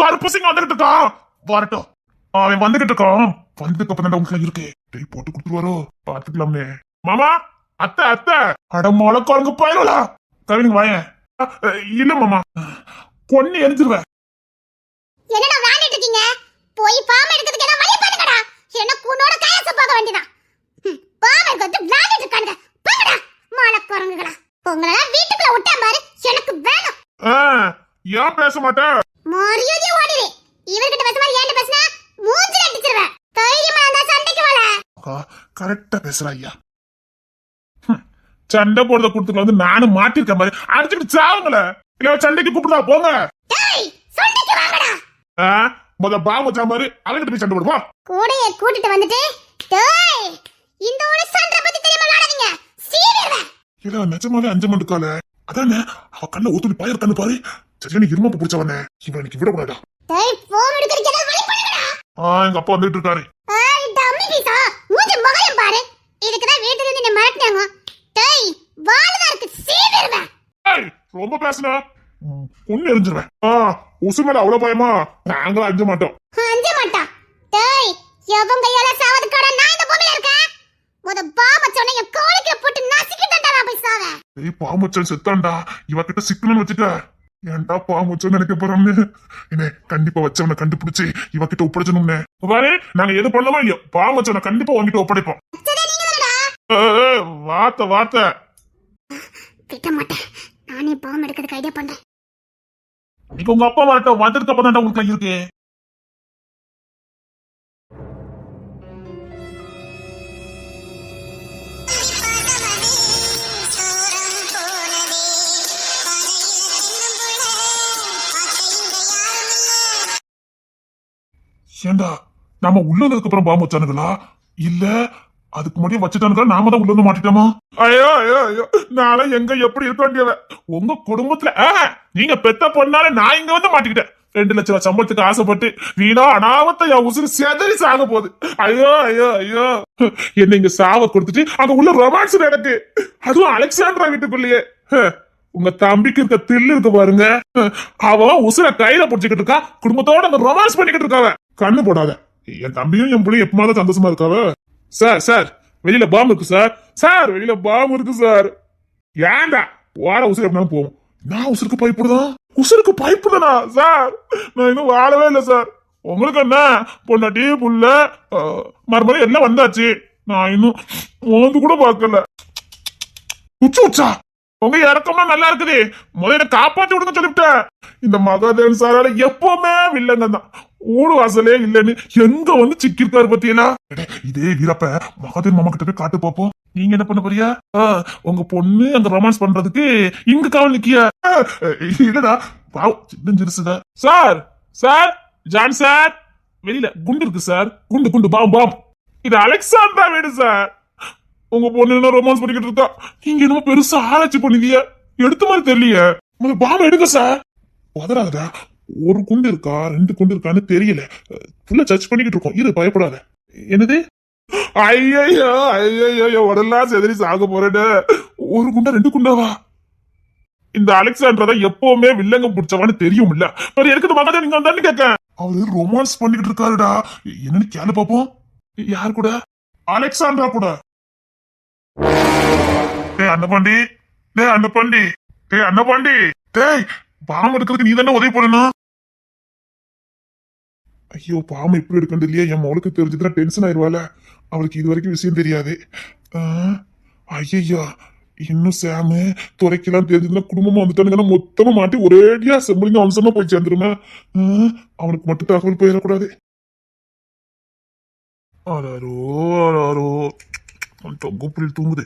கருப்பு சிங்கம் வந்துகிட்டு இருக்கான் வரட்டும் அவன் வந்துகிட்டு இருக்கான் வந்ததுக்கு அப்புறம் தான் உங்களுக்கு இருக்கு டேய் போட்டு கொடுத்துருவாரோ பாத்துக்கலாமே மாமா அத்தை அத்தை அடமால குரங்கு போயிடலா கவினுங்க வாயேன் இல்ல மாமா கொன்னு எரிஞ்சிருவேன் என்னடா விளையாடிட்டு இருக்கீங்க? போய் பாம்பு எடுக்கிறதுக்கு என்ன வழி பண்ணுங்கடா. என்ன கூனோட கையாச பார்க்க வேண்டியதான். பாம்பு எடுக்கிறது விளையாடிட்டு இருக்கானுங்க. போங்கடா மரக்குரங்குகளா. உங்களை வீட்டுக்குள்ள விட்டேன் பாரு எனக்கு வேணும். ஏன் பேச மாட்டேன் மரியாதையா ஓடிடு. இவர்கிட்ட பேச மாதிரி ஏன்ட்ட பேசினா மூஞ்சில அடிச்சிருவேன். தைரியமா இருந்தா சண்டைக்கு வாடா. கரெக்டா பேசுற ஐயா சண்டை போடுறத கொடுத்துட்டு வந்து நானும் மாட்டிருக்க மாதிரி அடிச்சுட்டு சாவுங்கள இல்ல சண்டைக்கு கூப்பிடுதா போங்க டேய் சண்டைக்கு வாங்கடா. முத பாம்பு வச்சா மாதிரி அவங்கிட்ட போய் சண்டை போடுவா கூடைய கூட்டிட்டு வந்துட்டு டேய் இந்த ஒரு சண்டை பத்தி தெரியாம விளையாடாதீங்க சீவிடுவேன். இல்ல நிஜமாவே அஞ்சு மண்டுக்கால அதானே அவ கண்ண ஒத்துணி பயிர் கண்ணு பாரு சரியான இருமப்பு பிடிச்சவனே இவன் எனக்கு விடக்கூடாதா டேய் போன் எடுக்கிறதுக்கு ஏதாவது வழி பண்ணுங்கடா. எங்க அப்பா வந்துட்டு இருக்காரு டம்மி பீசா மூஞ்சி மகளையும் பாரு. இதுக்குதான் வீட்டுல இருந்து என்ன மிரட்டினாங்க. டேய் வாளுதா இருக்கு சீவிடுவேன். ரொம்ப பேசுன பொண்ணு எரிஞ்சிருவேன் உசு மேல அவ்வளவு பயமா நாங்களும் அஞ்ச மாட்டோம் அஞ்ச மாட்டா. டேய் எவன் கையால சாவதுக்காட நான் இந்த பூமியில இருக்கேன். முத பாம்பு சொன்ன என் கோழிக்கு போட்டு நசுக்கிட்டா நான் போய் சாவேன். ஏய் பாம்பச்சன் செத்தான்டா இவகிட்ட சிக்கணும்னு வச்சுக்க ஏன்டா பாம்பச்சன் நினைக்க போறோம்னு என்ன கண்டிப்பா வச்சவனை கண்டுபிடிச்சு இவகிட்ட ஒப்படைச்சணும்னு பாரு நாங்க எது பண்ணலாமோ இல்லையோ பாம்பச்சனை கண்டிப்பா வாங்கிட்டு ஒப்படைப்போம் அச்சதே நீங்க தானடா. வார்த்தை விட மாட்டேன். நானே பாம்பு எடுக்கிறதுக்கு ஐடியா பண்றேன். இப்ப உங்க அப்பா வரட்டும் வந்ததுக்கு அப்புறம் தான் உங்களுக்கு இருக்கு ஏண்டா நாம உள்ள வந்ததுக்கு அப்புறம் பாம்பு வச்சானுங்களா இல்ல அதுக்கு முன்னாடியே வச்சுட்டானுங்களா நாம தான் உள்ள வந்து மாட்டிட்டோமா ஐயோ ஐயோ ஐயோ நாளை எங்க எப்படி இருக்க வேண்டியவ உங்க குடும்பத்துல நீங்க பெத்த பொண்ணால நான் இங்க வந்து மாட்டிக்கிட்டேன் 2 லட்சம் ரூபாய் சம்பளத்துக்கு ஆசைப்பட்டு வீணா அனாவத்த என் உசுறு செதறி சாக போகுது ஐயோ ஐயோ ஐயோ என்ன இங்க சாவ கொடுத்துட்டு அங்க உள்ள ரொமான்ஸ் நடக்கு அதுவும் அலெக்சாண்டரா வீட்டுக்குள்ளேயே உங்க தம்பிக்கு இருக்க தில்லு இருக்கு பாருங்க அவன் உசுர கையில பிடிச்சிக்கிட்டு இருக்கா குடும்பத்தோட அந்த ரொமான்ஸ் பண்ணிக்கிட்டு இருக்காவ கண்ணு போடாத என் தம்பியும் என் பிள்ளையும் எப்பமாதான் சந்தோஷமா இருக்காவ சார் வெளியில பாம்பு இருக்கு சார் வெளியில பாம்பு இருக்கு சார் ஏண்டா வார உசுறு எப்படினாலும் போவோம் நான் உசுருக்கு பயப்படுதா சார் நான் இன்னும் வாழவே இல்லை சார் உங்களுக்கு என்ன பொண்டாட்டி புள்ள மறுபடியும் எல்லாம் வந்தாச்சு நான் இன்னும் உனக்கு கூட பார்க்கல உச்சா உங்க இறக்கம்லாம் நல்லா இருக்குது முதல்ல காப்பாத்தி விடுங்க சொல்லிவிட்டேன் இந்த மகாதேவன் சாரால எப்பவுமே வில்லங்க தான் ஊடு வாசலே இல்லன்னு எங்க வந்து சிக்கிருக்காரு பத்தியலா இதே வீரப்ப மகாதேவன் மாமா கிட்ட போய் காட்டு பாப்போம் நீங்க என்ன பண்ண போறியா உங்க பொண்ணு அந்த ரொமான்ஸ் பண்றதுக்கு இங்க காவல் நிக்கியா இல்லடா சின்ன சிறுசுதா சார் ஜான் சார் வெளியில குண்டு இருக்கு சார் குண்டு பாம் இது அலெக்சாண்டரா வீடு சார் உங்க பொண்ணு என்ன ரொமான்ஸ் பண்ணிக்கிட்டு இருக்கா நீங்க என்னமோ பெருசா ஆராய்ச்சி பண்ணுவீங்க எடுத்த மாதிரி தெரியலையே முதல்ல பாம்பு எடுக்க சார் உதறாதடா 1 குண்டு இருக்கா 2 குண்டு இருக்கான்னு தெரியல ஃபுல்லா சர்ச் பண்ணிக்கிட்டு இருக்கோம் இரு பயப்படாத என்னது ஐயோ உடலாம் செதறி சாக போறேன்னு 1 குண்டா 2 குண்டாவா இந்த அலெக்சாண்டர் தான் எப்பவுமே வில்லங்க பிடிச்சவான்னு தெரியும் இல்ல இருக்குது மகதே நீங்க வந்தான்னு கேட்க அவரு ரொமான்ஸ் பண்ணிக்கிட்டு இருக்காருடா என்னன்னு கேளு பாப்போம் யார் கூட அலெக்சாண்டரா கூட அன்னபாண்டி டேய் பாம்பு எடுக்கிறதுக்கு நீ தானே உதவி பண்ணனா? ஐயோ பாம்பு எப்படி எடுக்கணும் இல்லையா? என் மகளுக்கு தெரிஞ்சுதான் டென்ஷன் ஆயிடுவாள். அவளுக்கு இது வரைக்கும் விஷயம் தெரியாது. ஐயா இன்னும் சாமு துறைக்கெல்லாம் தெரிஞ்சதுன்னா குடும்பமா வந்துட்டானுங்கன்னா மொத்தமா மாட்டி ஒரேடியா செம்பிளிங்க அம்சமா போய் சேர்ந்துருமே. அவனுக்கு மட்டும் தகவல் போயிடக்கூடாது. ஆராரோ ஆராரோ என் தொங்குப்பில் தூங்குது.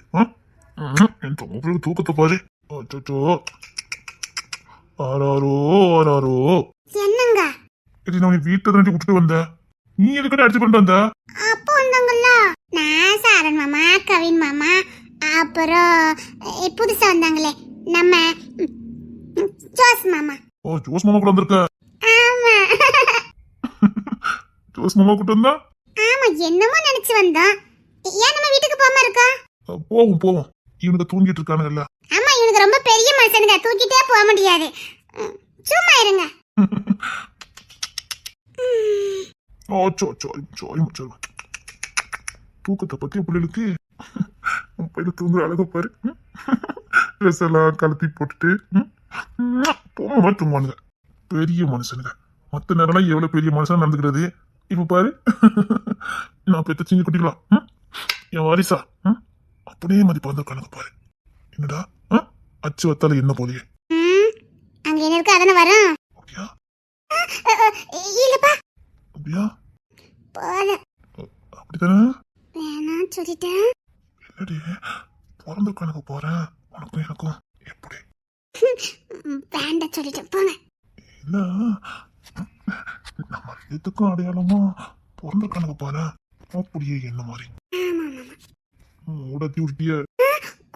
என் தொங்குப்பில் தூக்கத்தை பாரு. அச்சோ ஆராரோ ஆராரோ. என்னங்க இது நான் வீட்டை தாண்டி விட்டுட்டு வந்தேன். நீ எதுக்கிட்ட அடிச்சு பண்ணிட்டு வந்த? அப்போ வந்தாங்கல்ல நான் சாரன் மாமா கவின் மாமா அப்புறம் புதுசா வந்தாங்களே நம்ம ஜோஸ் மாமா. ஓ ஜோஸ் மாமா கூட வந்திருக்க? ஆமா ஜோஸ் மாமா கூட இருந்தா? ஆமா என்னமோ நினைச்சு வந்தோம். ஏன் நம்ம வீட்டுக்கு போகாம இருக்கா? போவோம் போவோம். இவனுக்கு தூங்கிட்டு இருக்கானுங்கல்ல. ஆமா இவனுக்கு ரொம்ப பெரிய மனுஷனுங்க தூக்கிட்டே போக முடியாது. சும்மா இருங்க. தூக்கத்தை பத்தி பிள்ளைகளுக்கு பையில தூங்குற அழக பாரு. ட்ரெஸ் எல்லாம் கலத்தி போட்டுட்டு போன மாதிரி தூங்குவானுங்க. பெரிய மனுஷனுங்க. மத்த நேரம்லாம் எவ்வளவு பெரிய மனுஷன் நடந்துக்கிறது. இப்ப பாரு நான் பெத்த சிங்க குட்டிக்கலாம் என் வாரிசா அப்படியே மதிப்பு வந்திருக்கானுங்க பாரு. என்னடா அச்சு வத்தால என்ன போலியே. அங்க என்ன இருக்கு அதானே வரும். அப்படியா இல்லப்பா அப்படியா போல அப்படித்தானே வேணாம் சொல்லிட்டேன். என்னடி பிறந்திருக்கானுங்க போறேன் உனக்கும் எனக்கும் எப்படி வேண்டாம் சொல்லிட்டேன் போங்க. இல்ல நம்ம எதுக்கும் அடையாளமா பிறந்திருக்கானுங்க பாரு. அப்படியே என்ன மாதிரி உடத்தி விட்டிய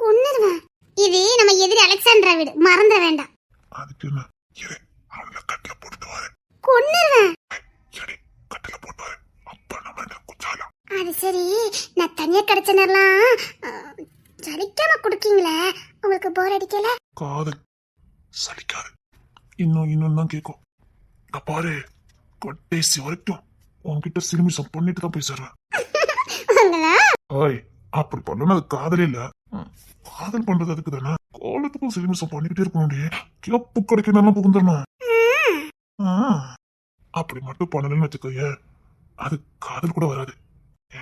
கொன்னுடுவேன். இது நம்ம எதிரி அலெக்சாண்டரா வீடு மறந்துட வேண்டாம். அதுக்கு என்ன இரு அவனை கட்டில போட்டு வரேன். கொன்னுடுவேன். சரி கட்டில போட்டு வரேன். அப்ப நம்ம என்ன குச்சாலாம். அது சரி நான் தனியா கிடைச்ச நேரம்லாம் சலிக்காம குடுக்கீங்களே உங்களுக்கு போர் அடிக்கல? காதல் சலிக்காது. இன்னும் தான் கேட்கும். பாரு கடைசி வரைக்கும் உன்கிட்ட சிறுமிசம் பண்ணிட்டு தான் போய் சேர்றேன். ஓய் அப்படி பண்ணணும் அது காதலே இல்ல. காதல் பண்றது அதுக்கு தானே. காலத்துக்கும் சிறுமிசம் பண்ணிக்கிட்டே இருக்கணும். கேப்பு கிடைக்கணும் புகுந்துடணும். அப்படி மட்டும் பண்ணலன்னு வச்சுக்கோய அது காதல் கூட வராது.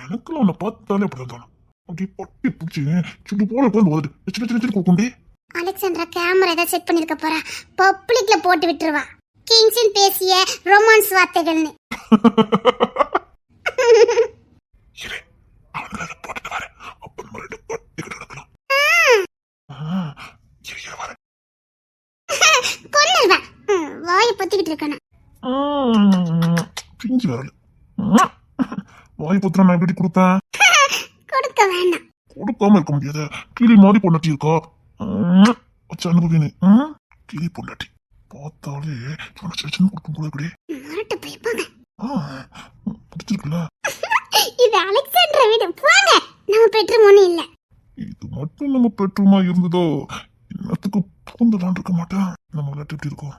எனக்கு உன்னை பார்த்தாலே அப்படிதான் தோணும். அப்படி பட்டி பிடிச்சி சுட்டு போல உட்காந்து ஓதுட்டு சின்ன சின்ன சின்ன கொடுக்குண்டே. அலெக்சாண்டரா கேமரா ஏதாவது செட் பண்ணிருக்க போறா. பப்ளிக்ல போட்டு விட்டுருவா. கிங்ஸின் பேசிய ரொமான்ஸ் வார்த்தைகள்னு. அவனுக்கு அதை போட்டுட்டு வரேன். அப்ப நம்ம ரெண்டு பட்டிக்கிட்டு நடக்கலாம். கொன்னுடுவேன். வாயை பொத்திக்கிட்டு இருக்கணும். பிஞ்சு வரல. வாய் புத்திரம் நான் எப்படி கொடுப்பேன்? கொடுக்க வேண்டாம். கொடுக்காம இருக்க முடியாது. கிளி மாதிரி பொண்டாட்டி இருக்கா வச்சு அனுபவினு. கிளி பொண்டாட்டி பார்த்தாலே சின்ன கொடுக்கும் போல இப்படி மரட்டு போய் போங்க. பிடிச்சிருக்குல்ல. இது அலெக்சாண்டரா வீடு போங்க. நம்ம பெட்ரூம் ஒண்ணும் இல்ல. இது மட்டும் நம்ம பெட்ரூமா இருந்ததோ இன்னத்துக்கு பூந்தலான் இருக்க மாட்டேன். நம்ம விளையாட்டு எப்படி இருக்கும்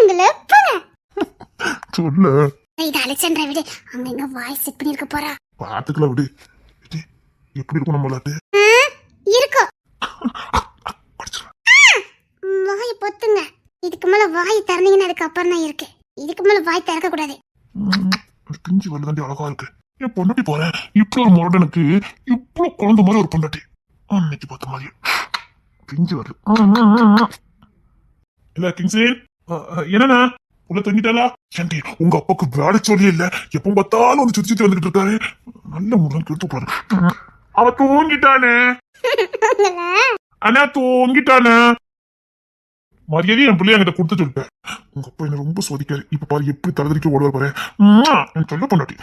உங்களை போங்க. சொல்ல இது அலெக்சாண்டரா வீடு. அங்க எங்க வாய் செட் பண்ணிருக்க போறா. பாத்துக்கலாம் விடு. எப்படி இருக்கும் நம்ம விளையாட்டு? இருக்கும். வாய் பொத்துங்க. இதுக்கு மேல வாய் திறந்தீங்கன்னா அதுக்கு அப்புறம் தான் இருக்கு. இதுக்கு மேல வாய் திறக்க கூடாது. பிஞ்சு வரதாண்டி அழகா இருக்கு. என் பொண்டாட்டி போறேன். இப்படி ஒரு முரடனுக்கு இவ்வளவு குழந்தை மாதிரி ஒரு பொண்டாட்டி அன்னைக்கு பார்த்த மாதிரி பிஞ்சு வருது. இல்ல கிங்ஸின் என்னண்ணா உள்ள தங்கிட்டாளா? ஏண்டி உங்க அப்பாக்கு வேலை சொல்லி இல்ல எப்ப பார்த்தாலும் வந்து சுத்தி சுத்தி வந்துகிட்டு இருக்காரு. நல்ல முருகன் கேட்டு போறாரு. அவ தூங்கிட்டானே அண்ணா தூங்கிட்டானே. மரியாதை என் பிள்ளைய என்கிட்ட கொடுத்து சொல்லிட்டேன். உங்க அப்பா என்ன ரொம்ப சோதிக்காரு. இப்ப பாரு எப்படி தலைதறிக்க ஓடுவார் பாரு. சொல்ல பொண்டாட்டி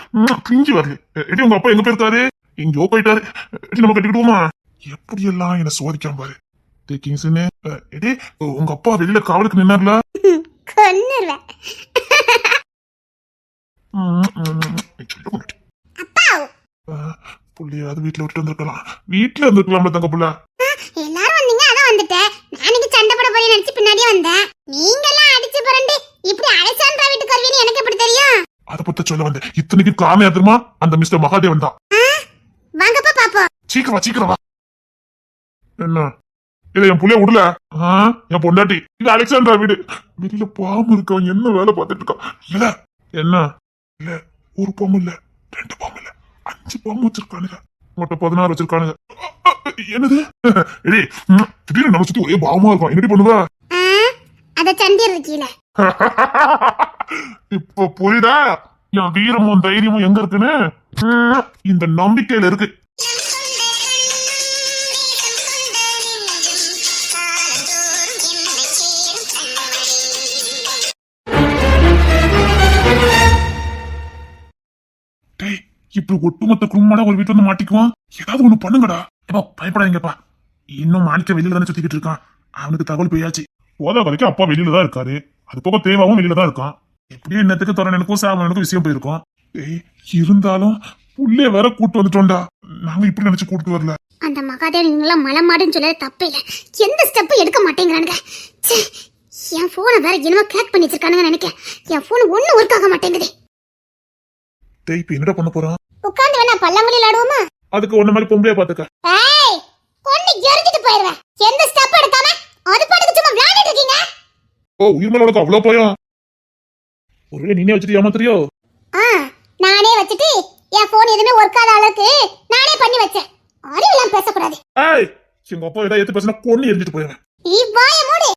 பிஞ்சு வரல. எடி உங்க அப்பா எங்க போயிருக்காரு? எங்கயோ போயிட்டாரு. எடி நம்ம கட்டிக்கிடுவோமா? எப்படி எல்லாம் என்ன சோதிக்காம பாரு. கிங்ஸ்னு எடி உங்க அப்பா வெளியில காவலுக்கு நின்னார்ல? கொன்னுடுவேன். சொல்ல பொண்டாட்டி புள்ளையாவது வீட்டுல விட்டு வந்திருக்கலாம். வீட்டுல இருந்திருக்கலாம்ல தங்க புள்ள. எல்லாரும் வந்தீங்க அதான் வந்துட்டேன். நான் இங்க சண்டை போட போறேன்னு நினைச்சு பின்னாடியே வந்தேன். நீங்க எல்லாம் அடிச்சு புரண்டு இப்படி அலெக்சாண்டரா வீட்டுக்கு வருவீன்னு எனக்கு எப்படி தெரியும்? அத பத்தி சொல்ல வந்தேன். இத்தனைக்கு காரணம் யாருமா? அந்த மிஸ்டர் மகாதேவன் தான். வாங்கப்பா பாப்போம். சீக்கிரம் வா. என்ன இல்ல என் புள்ளைய விடல. என் பொண்டாட்டி இது அலெக்சாண்டரா வீடு. வெளியில பாம்பு இருக்கவன் என்ன வேலை பார்த்துட்டு இருக்கான்? இல்ல என்ன இல்ல, ஒரு பாம்பு இல்ல, 2 பாம்பு இல்ல, 5 பாம்பு வச்சிருக்கானுங்க. மொத்தம் 16 வச்சிருக்கானுங்க. என்னது? எடி திடீர்னு நம்ம சுத்தி ஒரே பாவமா இருக்கும். என்னடி பண்ணுவ? அத சண்டியர் இருக்கீல. இப்ப புரியுதா என் வீரமும் தைரியமும் எங்க இருக்குன்னு? இந்த நம்பிக்கையில இருக்கு. இப்படி ஒட்டுமொத்த குடும்பமா ஒரு வீட்டுல வந்து மாட்டிக்குவான். ஏதாவது ஒண்ணு பண்ணுங்கடா. எப்பா பயப்படாதீங்கப்பா. இன்னும் மாணிக்க வெளியில தானே சுத்திக்கிட்டு இருக்கான். அவனுக்கு தகவல் போயாச்சு. போதா கதைக்கு அப்பா வெளியில தான் இருக்காரு. அது போக தேவாவும் வெளியில தான் இருக்கான். எப்படியும் இன்னத்துக்கு தோரனுக்கும் சாவனுக்கும் விஷயம் போயிருக்கும். இருந்தாலும் புள்ளைய வேற கூட்டு வந்துட்டோம்டா. நாங்க இப்படி நினைச்சு கூட்டு வரல. அந்த மகாதேவன் மலை மாடுன்னு சொல்ல தப்பே இல்ல. எந்த ஸ்டெப்பும் எடுக்க மாட்டேங்கிறானுங்க. என் போனை வேற என்னமோ கிராக் பண்ணி வச்சிருக்கானுங்க நினைக்கிறேன். என் போன் ஒண்ணும் ஒர்க் ஆக மாட்டேங்குது. இப்ப என்னடா பண்ண போறான்? உட்கார்ந்து வேணா பல்லாங்குழி விளையாடுவோமா? அதுக்கு ஒண்ணு மாதிரி பொம்பளைய பாத்துக்க. ஏய் கொண்டு எரிஞ்சிட்டு போயிடுவேன். எந்த ஸ்டெப் எடுக்காம அது பாட்டுக்கு சும்மா விளையாடிட்டு இருக்கீங்க. ஓ உயிர் மேல உனக்கு அவ்வளவு பயம்? ஒருவேளை நீனே வச்சுட்டு ஏமாத்துறியோ? நானே வச்சுட்டு என் போன் எதுவுமே ஒர்க் ஆகாத அளவுக்கு நானே பண்ணி வச்சேன். அறிவெல்லாம் பேசக்கூடாது. ஏய் எங்க அப்பா ஏதாவது எடுத்து பேசினா கொன்னு எரிஞ்சிட்டு போயிருவேன். நீ வாய மூடு.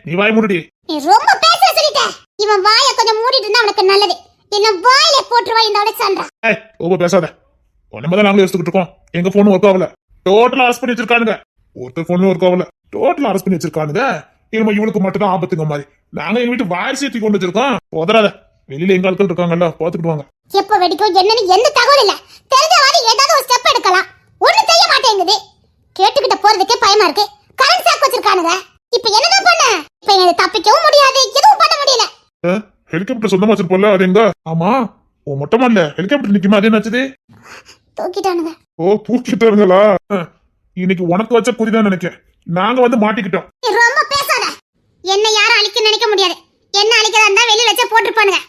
நீ வாய மூடுடி. நீ ரொம்ப பேச சொல்லிட்ட. இவன் வாய கொஞ்சம் மூடிட்டு இருந்தா அவனுக்கு நல்லது. என்ன வாயில போட்டுருவா இந்த அலெக்சாண்டரா. ரொம்ப பேசாத. ஒன்னமதான் நாங்களே யோசிச்சுட்டு இருக்கோம். எங்க போன் ஒர்க் ஆகல. டோட்டலா அரெஸ்ட் பண்ணி வச்சிருக்கானுங்க. ஒருத்தர் போன் ஒர்க் ஆகல. டோட்டலா அரெஸ்ட் பண்ணி வச்சிருக்கானுங்க. இனிமே இவனுக்கு மட்டும் தான் ஆபத்துங்க மாதிரி. நாங்க எங்க வீட்டு வாரிசு ஏற்றி கொண்டு வச்சிருக்கோம். உதறாத. வெளியில எங்க ஆட்கள் இருக்காங்கல்ல பாத்துக்கிடுவாங்க. எப்ப வெடிக்கும் என்னன்னு எந்த தகவல் இல்ல. தெரிஞ்சவாதி ஏதாவது ஒரு ஸ்டெப் எடுக்கலாம். ஒண்ணு செய்ய மாட்டேங்குது. கேட்டுக்கிட்ட போறதுக்கே பயமா இருக்கு. கரண்ட் சாக் வச்சிருக்கானுங்க. இப்ப என்னதான் பண்ண? இப்ப எனக்கு தப்பிக்கவும் முடியாது. எதுவும் பண்ண முடியல. ஹெலிகாப்டர் சொந்தமா வச்சிருப்போம்ல அது எங்க? ஆமா ஓ மொட்டமா இல்ல ஹெலிகாப்டர் நிக்குமா? அது என்னாச்சுது? தூக்கிட்டானுங்க. ஓ தூக்கிட்டானுங்களா? இன்னைக்கு உனக்கு வச்ச குறிதான் நினைக்கிறேன். நாங்க வந்து மாட்டிக்கிட்டோம். நீ ரொம்ப பேசாத. என்ன யாரும் அழிக்க நினைக்க முடியாது. என்ன அழிக்கிறதா இருந்தா வெளியில வச்சே போட்டுருப்பானுங்க.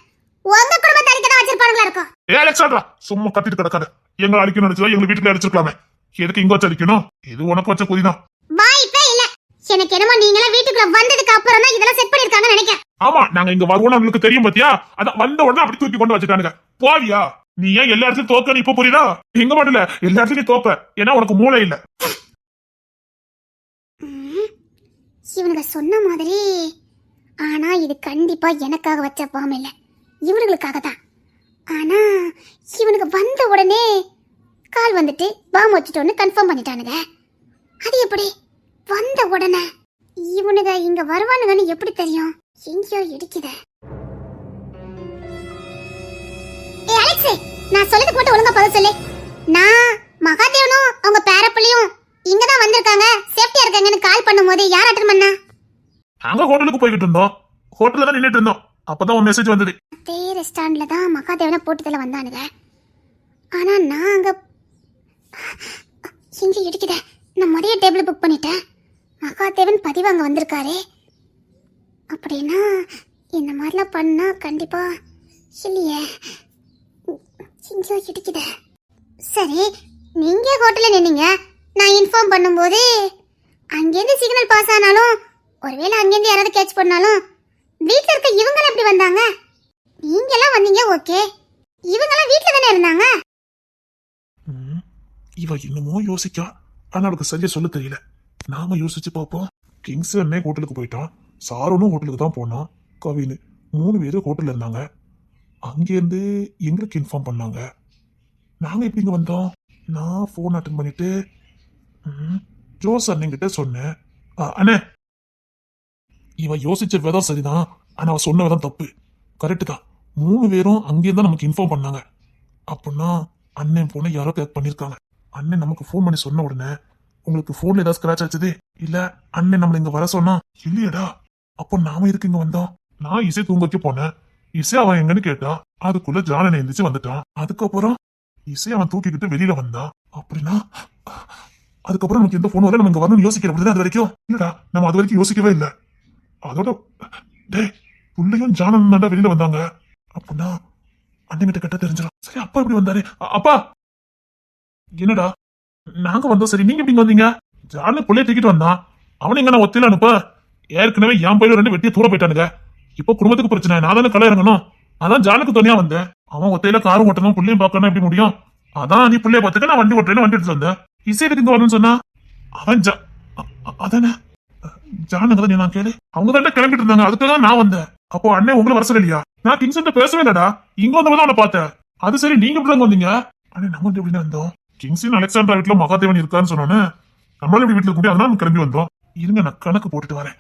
உங்க குடும்பத்தை அழிக்க தான் வச்சிருப்பானுங்களா இருக்கும். அலெக்சாண்டரா சும்மா கத்திட்டு கிடக்காத. எங்க அழிக்கணும் நினைச்சா எங்க வீட்டுல அடிச்சிருக்கலாமே. எதுக்கு இங்க வச்சு அழிக்கணும்? இது உனக்கு வச்ச குறிதான். வாய்ப்பே இல்ல. எனக்கு என்னமோ நீங்களா வீட்டுக்குள்ள வந்ததுக்கு அப்புறம் தான் இதெல்லாம் செட் பண்ணிருக்காங்கன்னு நினைக்கிறேன். ஆமா நாங்க இங்க வருவோம்னு உங்களுக்கு தெரியும் பாத்தியா? அத வந்த உடனே அப்படி தூக்கி கொண்டு வச்சுட்டானுங்க. போவியா? நீ ஏன் எல்லா இடத்துலயும் தோக்கன்னு இப்ப புரியுதா? எங்க மட்டும் இல்ல எல்லா இடத்துலயும் தோப்ப. ஏன்னா உனக்கு மூளை இல்ல. இவனுங்க சொன்ன மாதிரி. ஆனா இது கண்டிப்பா எனக்காக வச்ச பாம்பு இல்ல. இவனுங்களுக்காக தான். ஆனா இவனுக்கு வந்த உடனே கால் வந்துட்டு பாம்பு வச்சுட்டோன்னு கன்ஃபார்ம் பண்ணிட்டானுங்க. அது எப்படி வந்த உடனே? இவனுங்க இங்க வருவானுங்கன்னு எப்படி தெரியும்? எங்கேயோ இடிக்குதே. அலெக்ஸ் நான் சொல்லுது போட்டு ஒழுங்கா பதில் சொல்லு. நான் மகாதேவனும் அவங்க பேரப்பிள்ளையும் இங்கதான் வந்திருக்காங்க, சேஃப்டியா இருக்காங்கன்னு கால் பண்ணும்போது யார் அட்டன் பண்ணா? நாங்க ஹோட்டலுக்கு போய்கிட்டு இருந்தோம். ஹோட்டல்ல தான் நின்னுட்டு இருந்தோம். அப்பதான் ஒரு மெசேஜ் வந்தது. அதே ரெஸ்டாரண்ட்ல தான் மகாதேவனை போட்டுதல வந்தானுங்க. ஆனா நான் அங்க இங்க இடிக்குதே. நான் மதிய டேபிள் புக் பண்ணிட்டேன். மகாதேவன் பதிவு அங்க வந்திருக்காரு. அப்படின்னா இந்த மாதிரிலாம் பண்ணா கண்டிப்பா இல்லையே. இங்கோ இடிக்குதே. சரி நீங்க ஹோட்டல்ல நின்னீங்க. நான் இன்ஃபார்ம் பண்ணும்போது அங்கேருந்து சிக்னல் பாஸ் ஆனாலும் ஒருவேளை அங்கேருந்து யாராவது கேட்ச் பண்ணாலும் வீட்டில் இருக்க இவங்களாம் எப்படி வந்தாங்க? நீங்கெல்லாம் வந்தீங்க ஓகே. இவங்கெல்லாம் வீட்டில் தானே இருந்தாங்க. இவ இன்னமும் யோசிக்கா. ஆனா அவளுக்கு சரியா சொல்ல தெரியல. நாம யோசிச்சு பார்ப்போம். கிங்ஸ் அண்ணே ஹோட்டலுக்கு போயிட்டான். சாரோனும் ஹோட்டலுக்கு தான் போனான். கவின் 3 பேரும் ஹோட்டல்ல இருந்தாங்க. அங்கேருந்து எங்களுக்கு இன்ஃபார்ம் பண்ணாங்க. நாங்க எப்படி இங்க வந்தோம்? நான் போன் அட்டன் பண்ணிட்டு ஜோஸ் அண்ணங்கிட்ட சொன்னேன். அண்ணே இவ யோசிச்ச விதம் சரிதான். ஆனா அவ சொன்ன விதம் தப்பு. கரெக்டு தான். 3 பேரும் அங்கேருந்து நமக்கு இன்ஃபார்ம் பண்ணாங்க. அப்படின்னா அண்ணன் போன யாரோ பேக் பண்ணிருக்காங்க. அண்ணன் நமக்கு ஃபோன் பண்ணி சொன்ன உடனே உங்களுக்கு போன்ல ஏதாவது ஸ்கிராச் ஆச்சுது இல்ல அண்ணன் நம்மள இங்க வர சொன்னா இல்லையடா. அப்போ நாம இருக்கு இங்க வந்தோம். நான் இசை தூங்க வைக்க போனேன். இசை அவன் எங்கன்னு கேட்டான். அதுக்குள்ள ஜானனை எந்திரிச்சு வந்துட்டான். அதுக்கப்புறம் இசை அவன் தூக்கிக்கிட்டு வெளியில வந்தான். அப்படின்னா அதுக்கப்புறம் நமக்கு எந்த போன் வர நம்ம இங்க வரணும்னு யோசிக்கிற அப்படிதான் அது வரைக்கும் இல்லடா. நம்ம அது வரைக்கும் யோசிக்கவே இல்லை. அதோட டே புள்ளையும் ஜானனும் தாண்டா வெளியில வந்தாங்க. அப்படின்னா அண்ணன் கிட்ட கட்ட தெரிஞ்சிடும். சரி அப்பா எப்படி வந்தாரு? அப்பா என்னடா நாங்க வந்தோம். சரி நீங்க எப்படி வந்தீங்க? ஜானு புள்ளைய தூக்கிட்டு வந்தான். அவனை எங்க நான் ஒத்தையில அனுப்ப? ஏற்கனவே என் பையில 2 வெட்டிய தூர போயிட்டானுங்க. இப்போ குடும்பத்துக்கு பிரச்சனை, நான் தானே களை இறங்கணும். அதான் ஜானுக்கு துணையா வந்தேன். அவன் ஒத்தையில காரும் ஓட்டணும் புள்ளையும் பார்க்கணும் எப்படி முடியும்? அதான் நீ புள்ளைய பார்த்துக்க, நான் வண்டி ஓட்டுறேன்னு வண்டி எடுத்து வந்தேன். இசைக்கு இங்க வரணும்னு சொன்னா அவன் அதானே ஜானுங்க தான் நான் கேளு. அவங்க தான் கிளம்பிட்டு இருந்தாங்க, அதுக்காக நான் வந்தேன். அப்போ அண்ணன் உங்களை வர சொல்லலையா? நான் கிங்ஸ்ட பேசவே இல்லடா, இங்க வந்தவங்க அவனை பார்த்தேன். அது சரி, நீங்க எப்படி வந்தீங்க? அண்ணே நம்ம வந்து எப்படி வந்தோம்? கிங்ஸின் அலெக்சாண்டர் வீட்டுல மகாதேவன் இருக்கான்னு சொன்னோன்னு நம்மளால இப்படி வீட்டுல கூட்டி, அதனால நம்ம கிளம்பி வந்தோம். இருங்க நான் கணக்கு போட்டுட்டு வரேன்.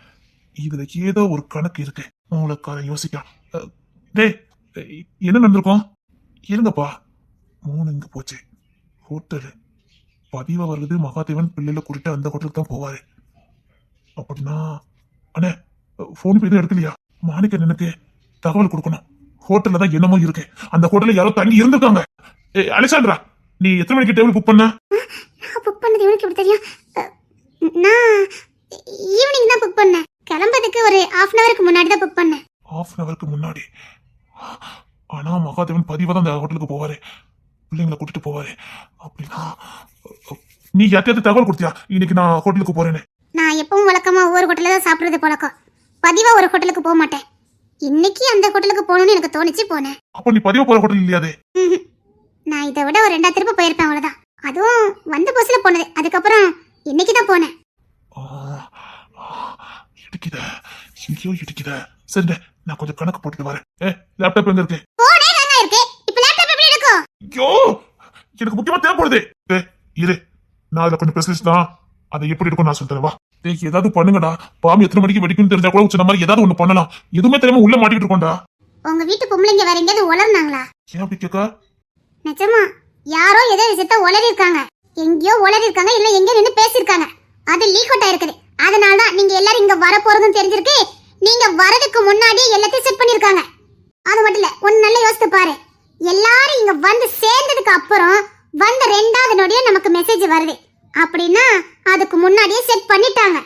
இதுல ஏதோ ஒரு கணக்கு இருக்கு, உங்களுக்கு யோசிக்கலாம். டேய் என்ன நடந்திருக்கும்? இருங்கப்பா. 3 இங்க போச்சு. ஹோட்டலு பதிவா வருது, மகாதேவன் பிள்ளைல கூட்டிட்டு அந்த ஹோட்டலுக்கு தான் போவாரு. அப்படின்னா அண்ணே போன் போய் எடுக்கலையா? மாணிக்க எனக்கு தகவல் கொடுக்கணும். ஹோட்டல்ல தான் என்னமோ இருக்கு, அந்த ஹோட்டல்ல யாரோ தங்கி இருந்திருக்காங்க. அலெக்சாண்டரா, நீ எத்தனை மணிக்கு டேபிள் புக் பண்ண? நான் புக் பண்ணது இவனுக்கு எப்படி தெரியும்? நான் ஈவினிங் தான் புக் பண்ணேன். கிளம்புறதுக்கு ஒரு 1/2 ஹவருக்கு முன்னாடி தான் புக் பண்ணேன். 1/2 ஹவருக்கு முன்னாடி? ஆனா மகாதேவன் பதிவா தான் அந்த ஹோட்டலுக்கு போவாரு, பிள்ளைங்களை கூட்டிட்டு போவாரு. அப்படின்னா நீ யார்கிட்ட தகவல் கொடுத்தியா இன்னைக்கு நான் ஹோட்டலுக்கு போறேன்னு? நான் எப்பவும் வழக்கமா ஒவ்வொரு ஹோட்டல்ல தான் சாப்பிடுறது பழக்கம். பதிவா ஒரு ஹோட்டலுக்கு போக மாட்டேன். இன்னைக்கு அந்த ஹோட்டலுக்கு போகணும்னு எனக்கு தோணிச்சு போனேன். அப்ப நீ பதிவா போற ஹோட்டல் இல்லையா அது? நான் இதை விட ஒரு 2 திருப்ப போயிருப்பேன், அவ்வளவுதான். அதுவும் வந்த பஸ்ல போனது. அதுக்கப்புறம் இன்னைக்கு தான் போனேன். இடிக்குத, எங்கேயோ இடிக்குத. சரி நான் கொஞ்சம் கணக்கு போட்டுட்டு வரேன். லேப்டாப் எங்க இருக்கு? போனே தாங்க இருக்கு. இப்ப லேப்டாப் எப்படி இருக்கும்? ஐயோ, எனக்கு முக்கியமா தேவைப்படுது. இரு, நான் அதுல கொஞ்சம் ஸ்பெஷலிஸ்ட் தான், அதை எப்படி இருக்கும் நான் சொல்றேன். வா ஏதாவது பண்ணுங்கடா. பாம்பு எத்தனை மணிக்கு வெடிக்கும்னு தெரிஞ்சா கூட சொன்ன மாதிரி ஏதாவது ஒண்ணு பண்ணலாம். எதுவுமே தெரியாம உள்ள மாட்டிட்டு இருக்கோம்டா. உங்க வீட்டு பொம்பளைங்க வேற எங்கேயாவது உளர்னாங்களா? ஏன் அப்படி கேட்க? நிஜமா யாரோ ஏதோ விஷயத்த உளறி இருக்காங்க. எங்கேயோ உளறி இருக்காங்க, இல்ல எங்க நின்னு பேசிருக்காங்க. அது லீக் அவுட் ஆயிருக்குது. அதனாலதான் நீங்க எல்லாரும் இங்க வர போறதுன்னு தெரிஞ்சிருக்கு. நீங்க வரதுக்கு முன்னாடி எல்லாத்தையும் செட் பண்ணிருக்காங்க. அது மட்டும் இல்ல, ஒன்னு நல்லா யோசித்து பாரு. எல்லாரும் இங்க வந்து சேர்ந்ததுக்கு அப்புறம் வந்த 2வது நொடியே நமக்கு மெசேஜ் வருது. அப்படின்னா அதுக்கு முன்னாடியே செட் பண்ணிட்டாங்க.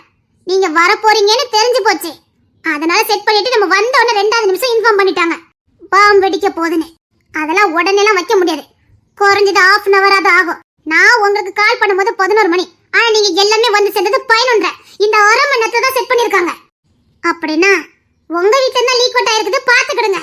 நீங்க வர போறீங்கன்னு தெரிஞ்சு போச்சு. அதனால செட் பண்ணிட்டு நம்ம வந்த உடனே 2வது நிமிஷம் இன்ஃபார்ம் பண்ணிட்டாங்க பாம்பு வெடிக்க போகுதுன்னு. அதெல்லாம் உடனேலாம் வைக்க முடியாது. குறைஞ்சது 1/2 ஹவராவது ஆகும். நான் உங்களுக்கு கால் பண்ணும்போது 11 மணி. ஆனா நீங்க எல்லாமே வந்து சேர்ந்தது 11:30. இந்த 1/2 மணி நேரத்தை தான் செட் பண்ணிருக்காங்க. அப்படின்னா உங்க வீட்டுல தான் லீக் அவுட் ஆயிருக்குது, பாத்துக்கிடுங்க.